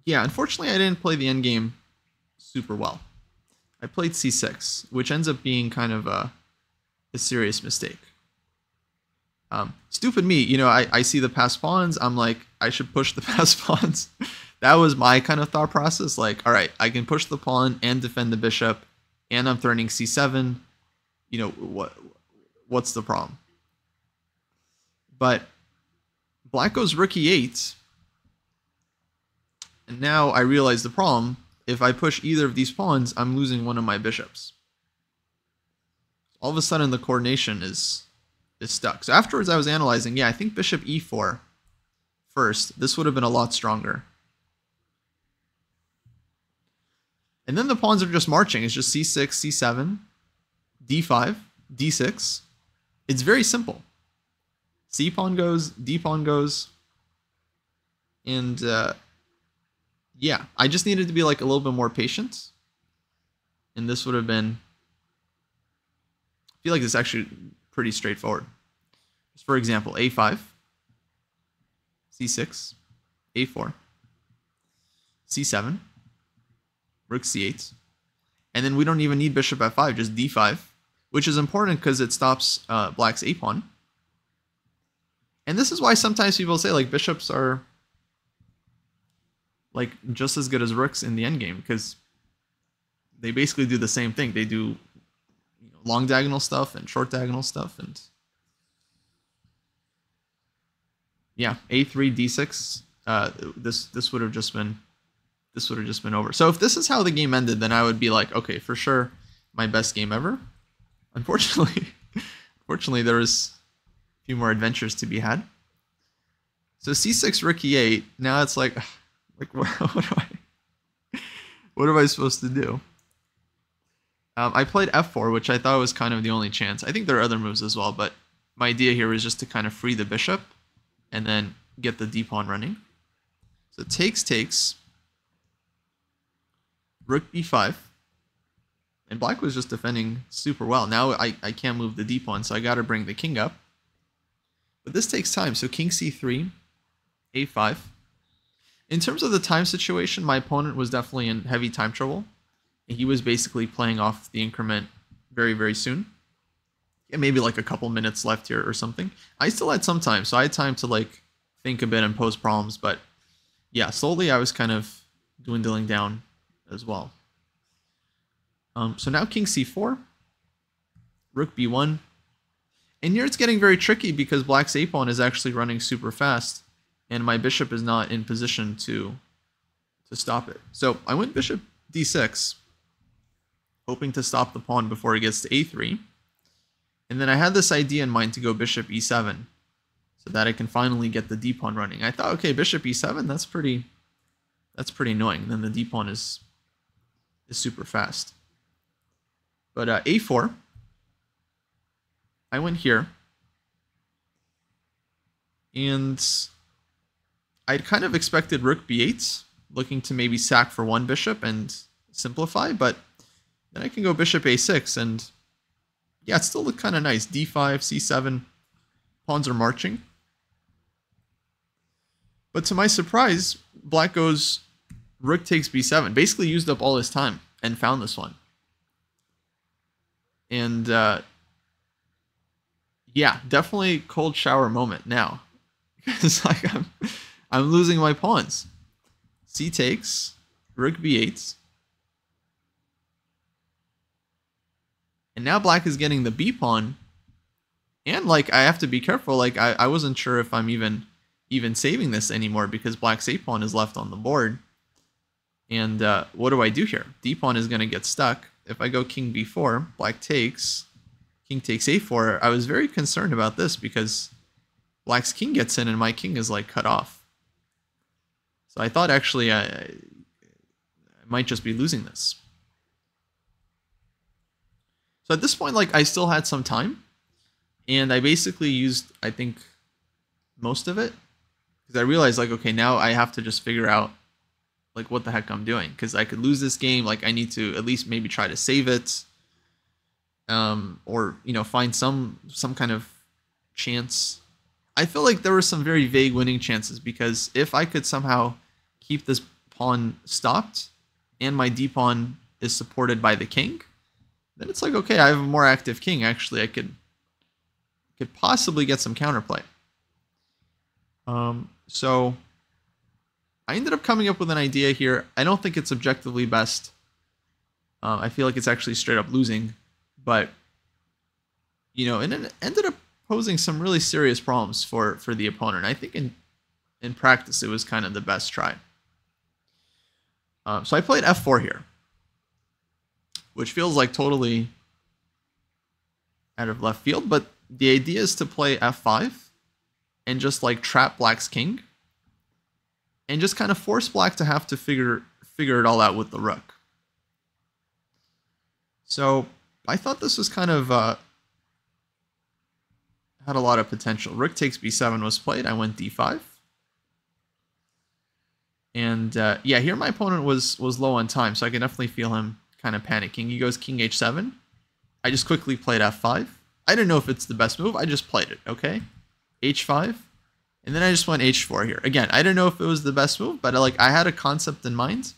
yeah, unfortunately I didn't play the endgame super well. I played c6, which ends up being kind of a serious mistake. Stupid me, you know, I see the pass pawns, I'm like, I should push the pass pawns that was my kind of thought process. Like, all right, I can push the pawn and defend the bishop, and I'm threatening c7. You know, what's the problem? But black goes rook e8, and now I realize the problem. If I push either of these pawns, I'm losing one of my bishops. All of a sudden, the coordination is stuck. So afterwards, I was analyzing, yeah, I think bishop e4 first. This would have been a lot stronger. And then the pawns are just marching. It's just c6, c7, d5, d6. It's very simple. C pawn goes, D pawn goes. And yeah, I just needed to be like a little bit more patient. And this would have been, I feel like this is actually pretty straightforward. Just for example, A5, C6, A4, C7, Rook C8. And then we don't even need bishop F5, just D5, which is important because it stops black's A pawn. And this is why sometimes people say like bishops are like just as good as rooks in the endgame, because they basically do the same thing. They do long diagonal stuff and short diagonal stuff, and yeah, A3, D6. This would have just been over. So if this is how the game ended, then I would be like, okay, for sure, my best game ever. Unfortunately, there was a few more adventures to be had. So C6, Rook E8. Now it's like what am I supposed to do? I played F4, which I thought was kind of the only chance. I think there are other moves as well, but my idea here was just to kind of free the bishop and then get the D pawn running. So takes, Rook B5, and black was just defending super well. Now I can't move the D pawn, so I got to bring the king up. But this takes time, so King C3, A5. In terms of the time situation, my opponent was definitely in heavy time trouble. He was basically playing off the increment very, very soon. Yeah, maybe like a couple minutes left here or something. I still had some time, so I had time to like think a bit and pose problems. But yeah, slowly I was kind of dwindling down as well. So now King C4, Rook B1. And here it's getting very tricky because black's A pawn is actually running super fast, and my bishop is not in position to stop it. So I went bishop D6, hoping to stop the pawn before it gets to A3. And then I had this idea in mind to go bishop E7 so that I can finally get the D pawn running. I thought, okay, bishop E7, that's pretty annoying. And then the D pawn is super fast. But A4, I went here, and I'd kind of expected Rook B8, looking to maybe sack for one bishop and simplify, but then I can go bishop A6, and yeah, it still looked kind of nice. D5, C7, pawns are marching. But to my surprise, black goes Rook takes B7, basically used up all his time and found this one. And yeah, definitely cold shower moment now. Because like I'm losing my pawns. C takes, Rook B8. And now black is getting the B pawn. And like I have to be careful, like I wasn't sure if I'm even saving this anymore because black's A pawn is left on the board. And what do I do here? D pawn is going to get stuck. If I go king b4, black takes, king takes a4, I was very concerned about this because black's king gets in and my king is like cut off. So I thought actually I might just be losing this. So at this point, like I still had some time, and I basically used, I think, most of it because I realized like, okay, now I have to just figure out like what the heck I'm doing, because I could lose this game. Like I need to at least maybe try to save it, or find some kind of chance. I feel like there were some very vague winning chances because if I could somehow keep this pawn stopped and my d pawn is supported by the king, then it's like, okay, I have a more active king. Actually, I could possibly get some counterplay. So I ended up coming up with an idea here. I don't think it's objectively best. I feel like it's actually straight up losing, but and it ended up posing some really serious problems for the opponent. I think in practice it was kind of the best try. So I played f4 here, which feels like totally out of left field, but the idea is to play f5 and just like trap black's king and just kind of force black to have to figure it all out with the rook. So I thought this was kind of had a lot of potential. Rook takes b7 was played. I went d5. And yeah, here my opponent was low on time, so I can definitely feel him kind of panicking. He goes king h7. I just quickly played f5. I didn't know if it's the best move. I just played it, okay? h5. And then I just went h4 here. Again, I didn't know if it was the best move, but I had a concept in mind.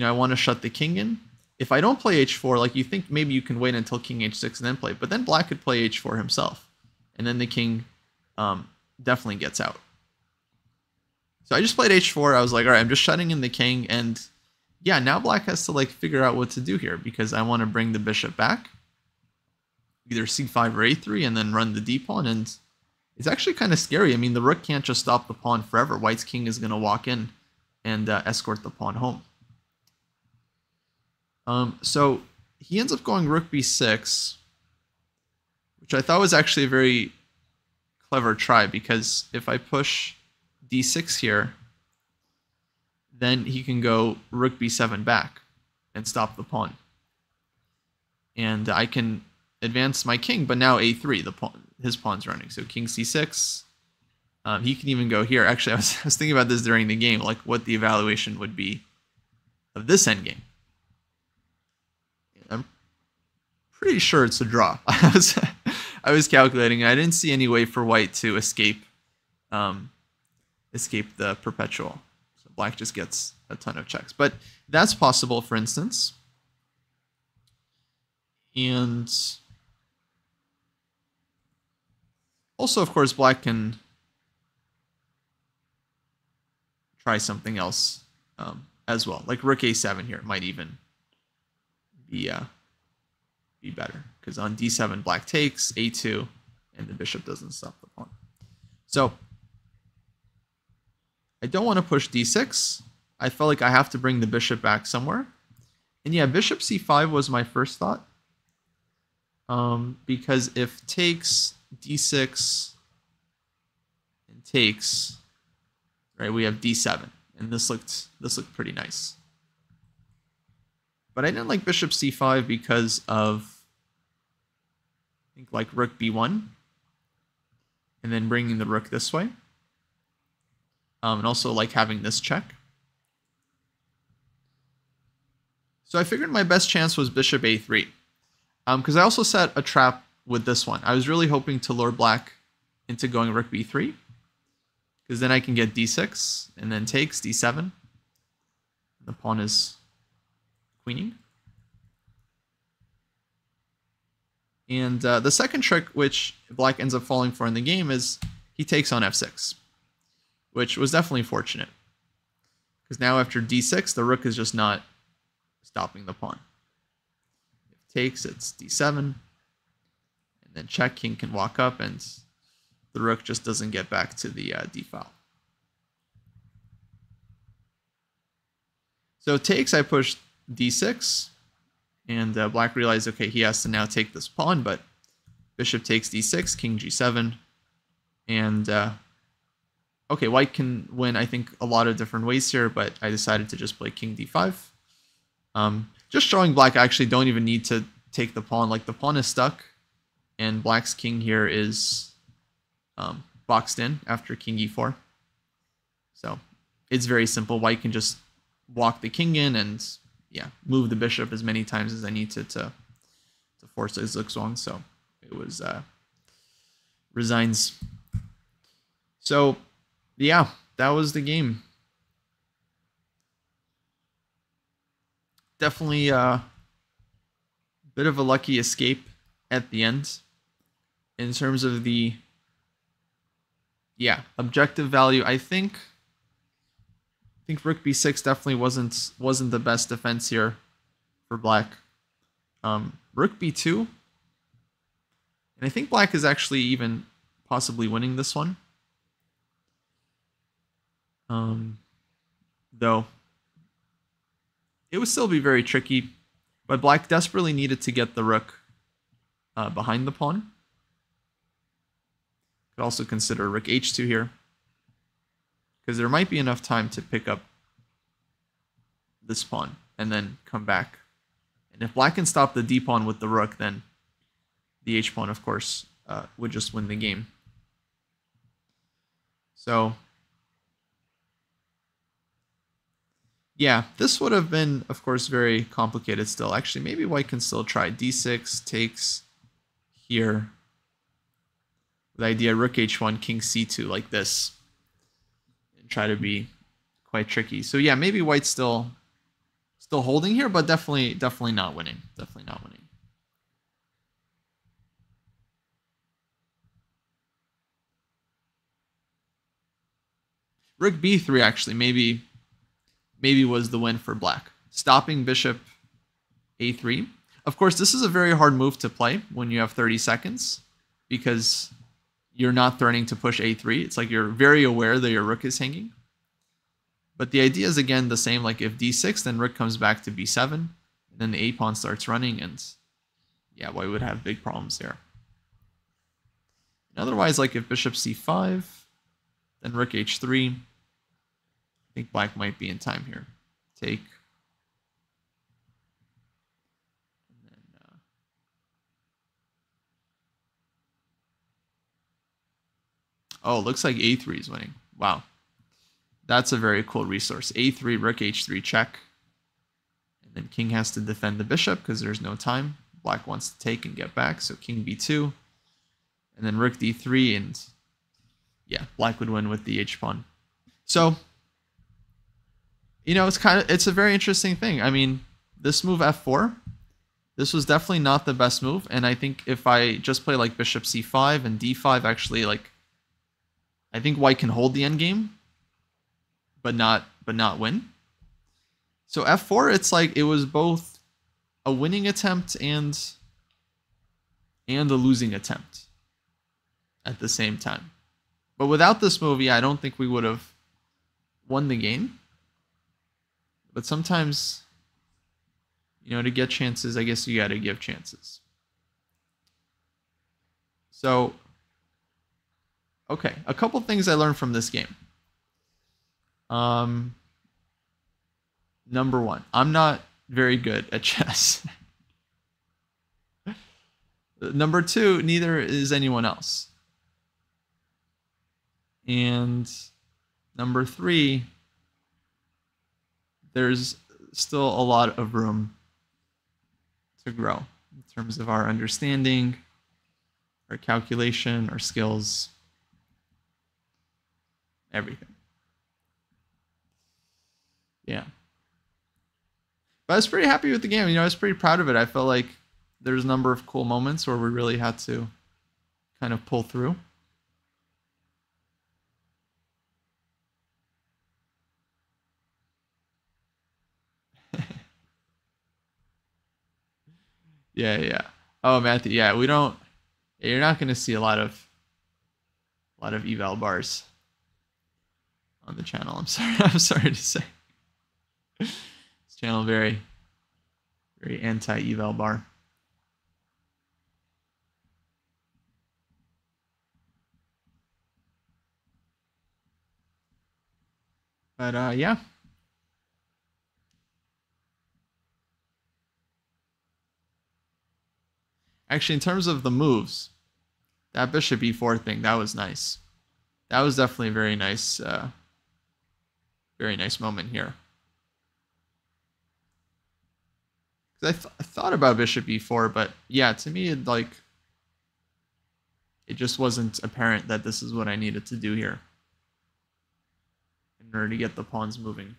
I want to shut the king in. If I don't play h4, you think maybe you can wait until king h6 and then play. But then black could play h4 himself. And then the king definitely gets out. So I just played h4. I was like, all right, I'm just shutting in the king. And yeah, now black has to figure out what to do here because I want to bring the bishop back. Either c5 or a3 and then run the d-pawn. And it's actually kind of scary. I mean, the rook can't just stop the pawn forever. White's king is going to walk in and escort the pawn home. So he ends up going rook b6, which I thought was actually a very clever try because if I push d6 here, then he can go rook b7 back and stop the pawn. And I can advance my king, but now a3, his pawn's running. So king c6. He can even go here. Actually, I was thinking about this during the game, what the evaluation would be of this endgame. I'm pretty sure it's a draw. I was calculating. I didn't see any way for white to escape the perpetual. So black just gets a ton of checks. But that's possible, for instance. And also, of course, black can try something else as well. Like rook a7 here might even be better. Because on d7, black takes, a2, and the bishop doesn't stop the pawn. So I don't want to push d6. I felt like I have to bring the bishop back somewhere. And yeah, bishop c5 was my first thought. Because if takes, d6, and takes, right, we have d7. And this looked pretty nice. But I didn't like bishop c5 because of, I think, rook b1. And then bringing the rook this way. And also having this check. So I figured my best chance was bishop a3. Because I also set a trap with this one. I was really hoping to lure black into going rook b3. Because then I can get d6, and then takes, d7. The pawn is queening. And the second trick, which black ends up falling for in the game, is he takes on f6. Which was definitely fortunate. Because now after d6, the rook is just not stopping the pawn. If takes, it's d7. And then check, king can walk up, and the rook just doesn't get back to the d file. So takes, I pushed d6. And black realized, okay, he has to now take this pawn, but bishop takes d6, king g7. And okay, white can win, I think, a lot of different ways here, but I decided to just play king d5. Just showing black I actually don't even need to take the pawn. The pawn is stuck, and black's king here is boxed in after king e4. So it's very simple. White can just walk the king in and, yeah, move the bishop as many times as I need to force his zugzwang. So it was resigns. So yeah, that was the game. Definitely a bit of a lucky escape at the end. In terms of the, yeah, objective value, I think think rook b6 definitely wasn't the best defense here for black. Rook b2, and I think black is actually even possibly winning this one. Though it would still be very tricky, but black desperately needed to get the rook behind the pawn. Could also consider rook h2 here, because there might be enough time to pick up this pawn and then come back. And if black can stop the d pawn with the rook, then the h pawn, of course, would just win the game. So yeah, this would have been, of course, very complicated still. Actually, maybe white can still try d6, takes here. The idea rook h1, king c2 like this. And try to be quite tricky. So yeah, maybe white's still holding here, but definitely not winning. Definitely not winning. Rook b3 actually maybe was the win for black. Stopping bishop a3. Of course, this is a very hard move to play when you have 30 seconds because you're not threatening to push a3. It's like you're very aware that your rook is hanging. But the idea is, again, the same. Like if d6, then rook comes back to b7. And then the a pawn starts running. And yeah, white would have big problems here. And otherwise, like if bishop c5, then rook h3. I think black might be in time here. Take. And then, oh, looks like a3 is winning. Wow. That's a very cool resource. a3, rook h3 check. And then king has to defend the bishop because there's no time. Black wants to take and get back, so king b2. And then rook d3, and yeah, black would win with the h pawn. So, you know, it's a very interesting thing. I mean, this move f4, this was definitely not the best move. And I think if I just play like bishop c5 and d5, actually, like, I think white can hold the endgame, but not win. So f4, it's like it was both a winning attempt and a losing attempt at the same time. But without this move, yeah, I don't think we would have won the game. But sometimes, you know, to get chances, I guess you got to give chances. So, okay, a couple things I learned from this game. Number one, I'm not very good at chess. Number two, neither is anyone else. And number three, there's still a lot of room to grow in terms of our understanding, our calculation, our skills, everything. Yeah. But I was pretty happy with the game. You know, I was pretty proud of it. I felt like there's a number of cool moments where we really had to kind of pull through. Yeah. Oh, Matthew, yeah, we don't. You're not going to see a lot of eval bars on the channel. I'm sorry. I'm sorry to say. This channel very anti-eval bar. But yeah. Actually, in terms of the moves, that bishop e4 thing, that was nice. That was definitely a very nice moment here. Because I thought about bishop e4, but yeah, to me, it just wasn't apparent that this is what I needed to do here in order to get the pawns moving.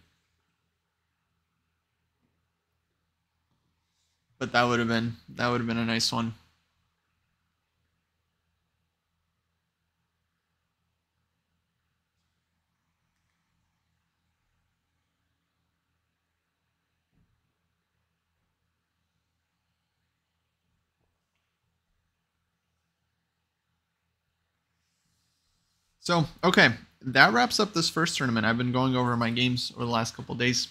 But that would have been a nice one. So, okay, that wraps up this first tournament. I've been going over my games over the last couple of days.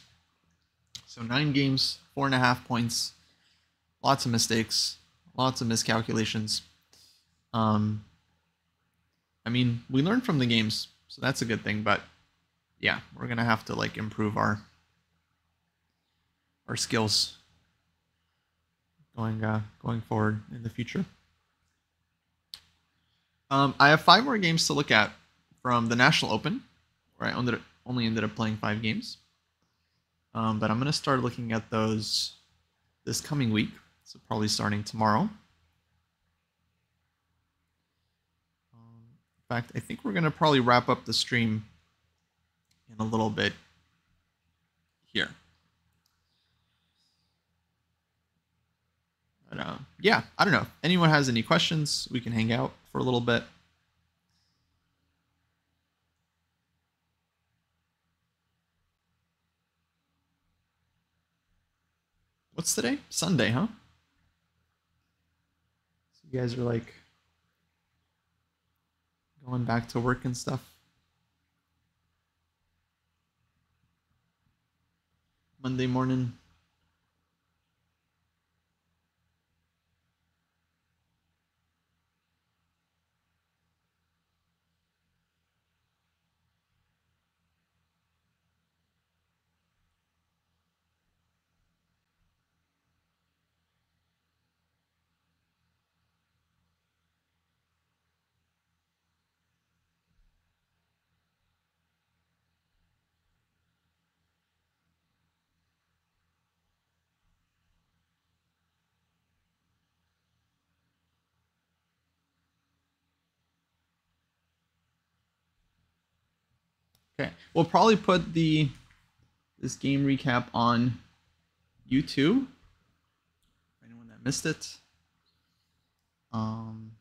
So 9 games, 4.5 points, lots of mistakes, lots of miscalculations. I mean, we learned from the games, so that's a good thing. But yeah, we're gonna have to like improve our skills going forward in the future. I have 5 more games to look at from the National Open, where I only ended up playing 5 games. But I'm gonna start looking at those this coming week, so probably starting tomorrow. In fact, I think we're gonna probably wrap up the stream in a little bit here. But yeah, I don't know. If anyone has any questions, we can hang out for a little bit. What's today? Sunday, huh? So you guys are like going back to work and stuff. Monday morning. Okay, we'll probably put this game recap on YouTube. For anyone that missed it. And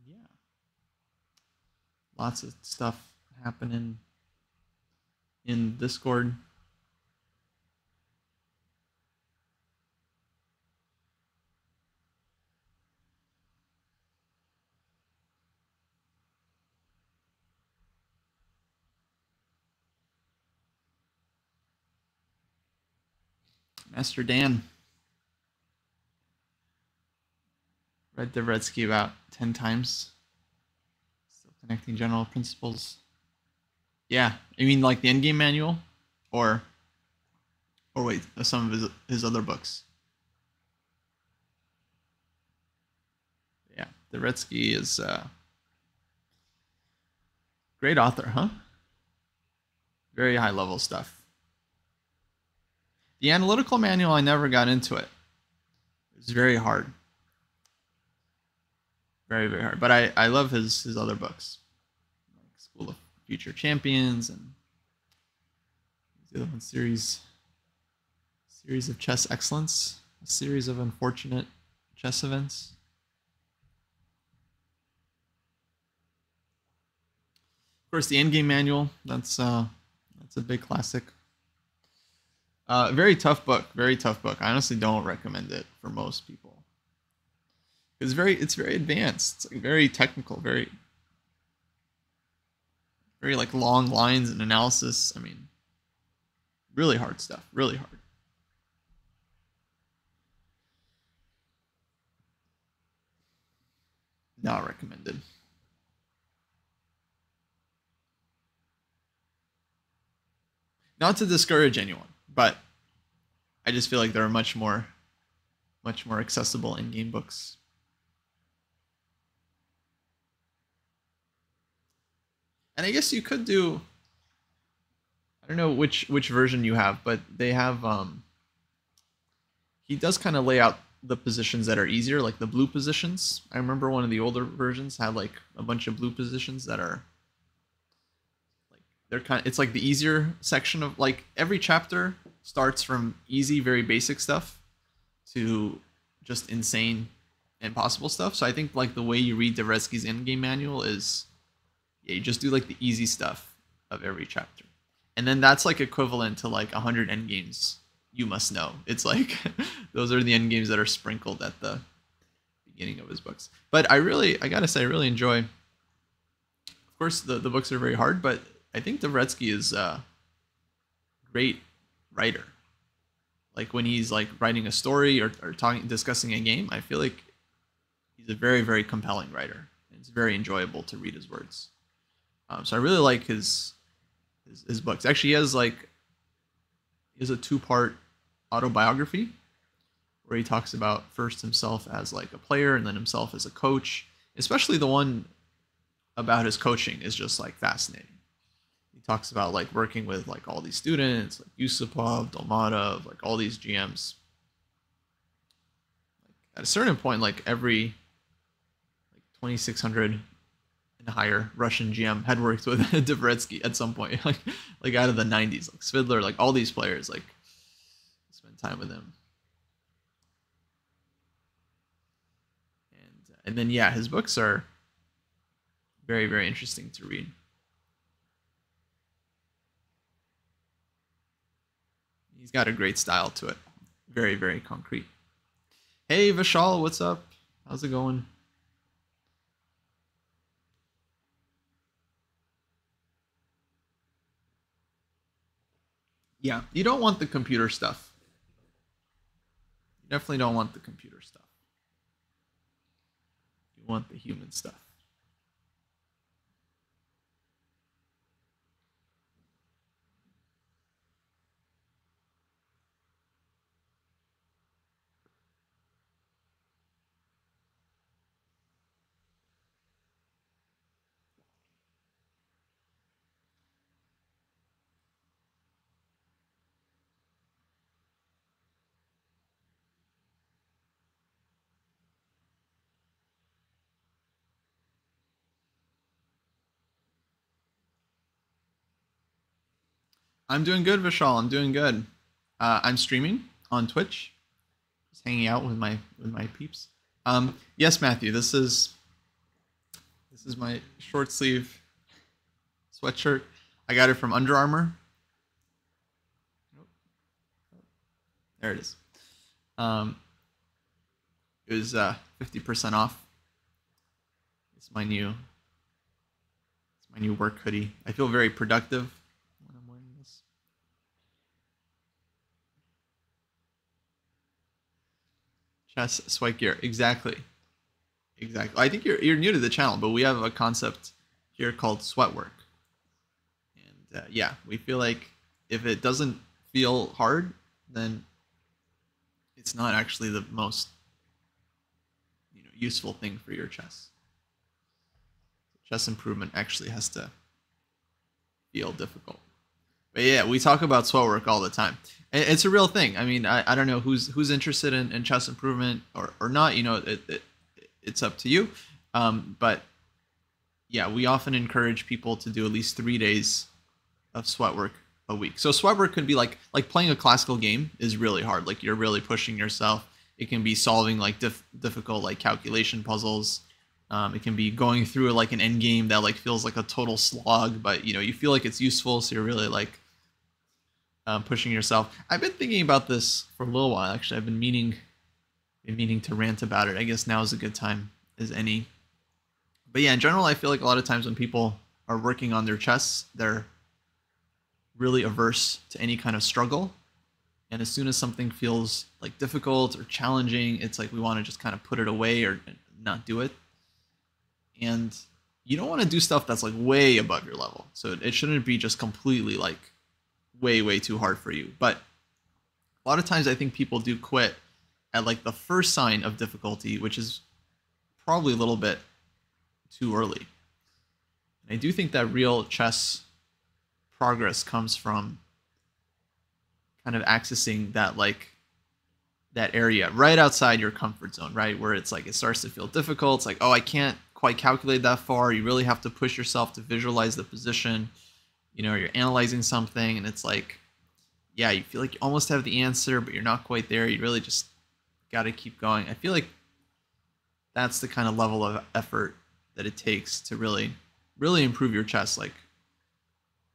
yeah, lots of stuff happening in Discord. Master Dan read Dvoretsky about 10 times. Still connecting general principles. Yeah, I mean like the endgame manual, or wait, some of his other books. Yeah, Dvoretsky is a great author, huh? Very high level stuff. The analytical manual, I never got into it. It's very hard. Very, very hard. But I love his other books. Like School of Future Champions and the other one, series of chess excellence. A series of unfortunate chess events. Of course, the endgame manual. That's a big classic. Very tough book. Very tough book. I honestly don't recommend it for most people. It's very advanced. It's like very technical. Very like long lines and analysis. I mean, really hard stuff. Really hard. Not recommended. Not to discourage anyone, but I just feel like there are much more accessible in-game books. And I guess you could do, I don't know which version you have, but they have he does kind of lay out the positions that are easier, like the blue positions. I remember one of the older versions had like a bunch of blue positions that are like it's like the easier section of, like, every chapter starts from easy, very basic stuff to just insane, impossible stuff. So I think like the way you read Dvoretsky's endgame manual is, yeah, you just do like the easy stuff of every chapter, and then that's like equivalent to like 100 endgames you must know. It's like those are the endgames that are sprinkled at the beginning of his books. But I gotta say, I really enjoy. Of course, the books are very hard, but I think Dvoretsky is a great writer. Like when he's like writing a story or discussing a game, I feel like he's a very, very compelling writer. It's very enjoyable to read his words. So I really like his books. Actually, he has a 2-part autobiography where he talks about first himself as like a player and then himself as a coach. Especially the one about his coaching is just like fascinating. He talks about like working with like all these students, like Yusupov, Dolmatov, like all these GMs. Like, at a certain point, like every 2,600 and higher Russian GM had worked with Dvoretsky at some point, like out of the 90s, like Svidler, like all these players, like spend time with him. And then yeah, his books are very, very interesting to read. He's got a great style to it. Very, very concrete. Hey Vishal, what's up? How's it going? Yeah, you don't want the computer stuff. You definitely don't want the computer stuff. You want the human stuff. I'm doing good, Vishal. I'm doing good. I'm streaming on Twitch, just hanging out with my peeps. Yes, Matthew. This is my short sleeve sweatshirt. I got it from Under Armour. There it is. It was 50% off. It's my new work hoodie. I feel very productive when I'm wearing this. Chess swipe gear, exactly. I think you're new to the channel, but we have a concept here called sweat work, and yeah, we feel like if it doesn't feel hard, then it's not actually the most useful thing for your chess. Chess improvement actually has to feel difficult. But yeah, we talk about sweat work all the time. It's a real thing. I mean, I don't know who's interested in chess improvement or not. It's up to you. But yeah, we often encourage people to do at least 3 days of sweat work a week. So sweat work could be like playing a classical game is really hard. Like you're really pushing yourself. It can be solving like difficult like calculation puzzles. It can be going through like an end game that like feels like a total slog, but you feel like it's useful, so you're really like pushing yourself. I've been thinking about this for a little while. Actually, I've been meaning to rant about it. I guess now is a good time as any. But yeah, in general, I feel like a lot of times when people are working on their chess, they're really averse to any kind of struggle. And as soon as something feels like difficult or challenging, it's like we want to just kind of put it away or not do it. And you don't want to do stuff that's like way above your level. So it shouldn't be just completely like way, way too hard for you. But a lot of times I think people do quit at like the first sign of difficulty, which is probably a little bit too early. And I do think that real chess progress comes from kind of accessing that area right outside your comfort zone, right? Where it's like it starts to feel difficult. It's like, oh, I can't quite calculate that far. You really have to push yourself to visualize the position. You're analyzing something and it's like, yeah, you feel like you almost have the answer, but you're not quite there. You really just got to keep going. I feel like that's the kind of level of effort that it takes to really, really improve your chess, like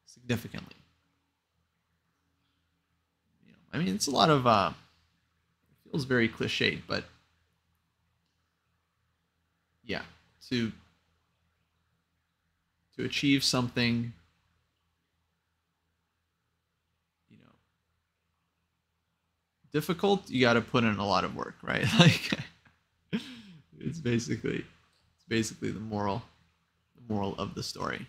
significantly. I mean, it's a lot of, it feels very cliched, but yeah, to achieve something, you know, difficult, you got to put in a lot of work, right? Like it's basically the moral of the story.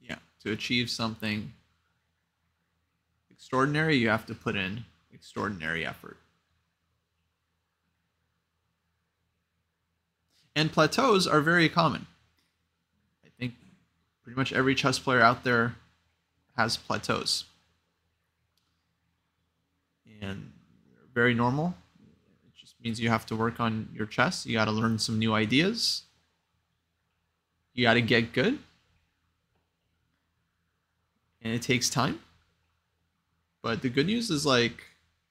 Yeah, to achieve something extraordinary, you have to put in extraordinary effort. And plateaus are very common. I think pretty much every chess player out there has plateaus. And they're very normal. It just means you have to work on your chess. You got to learn some new ideas. You got to get good. And it takes time. But the good news is, like,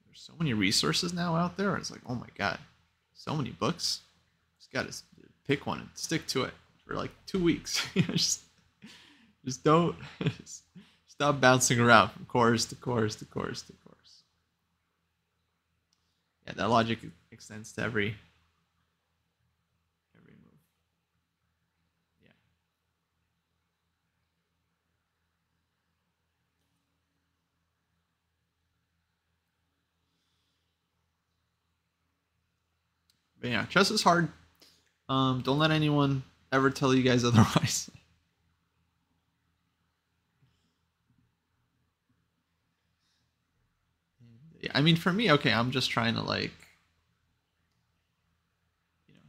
there's so many resources now out there. It's like, oh my God, so many books. Just got to pick one and stick to it for like 2 weeks. just don't stop bouncing around from course to course to course to course. Yeah, that logic extends to every move. Yeah. But yeah, chess is hard. Don't let anyone ever tell you guys otherwise. Yeah, I mean, for me, okay, I'm just trying to, like, you know,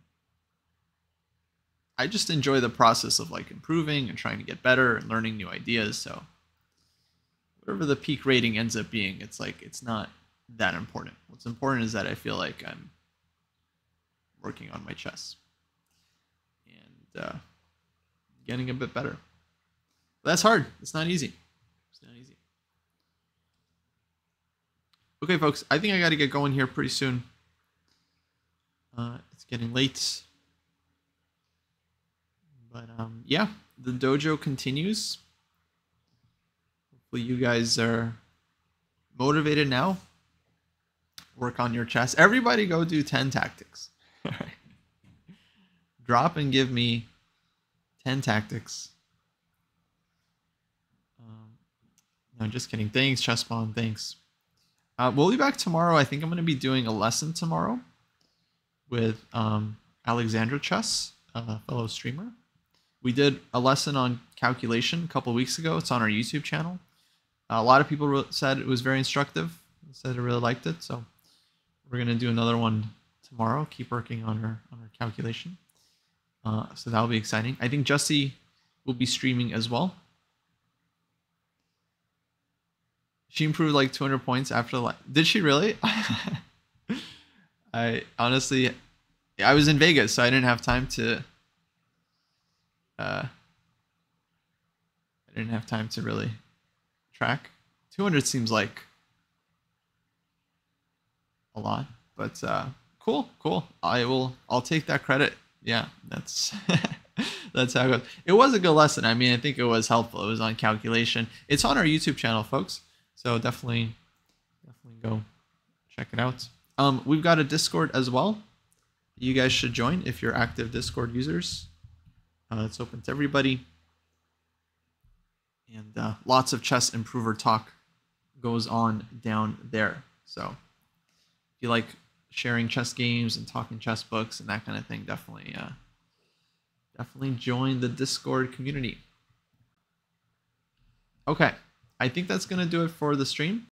I just enjoy the process of, like, improving and trying to get better and learning new ideas. So whatever the peak rating ends up being, it's like, it's not that important. What's important is that I feel like I'm working on my chess and getting a bit better. But that's hard. It's not easy. It's not easy. Okay, folks, I think I got to get going here pretty soon. It's getting late. But yeah, the dojo continues. Hopefully you guys are motivated now. Work on your chess. Everybody go do 10 tactics. All right. Drop and give me 10 tactics. No, just kidding. Thanks, Chesspawn. Thanks. We'll be back tomorrow. I think I'm going to be doing a lesson tomorrow with Alexandra Chess, a fellow streamer. We did a lesson on calculation a couple of weeks ago. It's on our YouTube channel. A lot of people said it was very instructive. Said they really liked it. So we're going to do another one tomorrow. Keep working on our calculation. So that'll be exciting. I think Jussie will be streaming as well. She improved like 200 points after the Did she really? I honestly, I was in Vegas, so I didn't have time to. I didn't have time to really track. 200 seems like a lot, but cool. I'll take that credit. Yeah, that's that's how it goes. It was a good lesson. I mean, I think it was helpful. It was on calculation. It's on our YouTube channel, folks. So definitely go check it out. We've got a Discord as well. You guys should join if you're active Discord users. It's open to everybody. And lots of chess improver talk goes on down there. So if you like sharing chess games and talking chess books and that kind of thing, definitely join the Discord community. Okay, I think that's going to do it for the stream.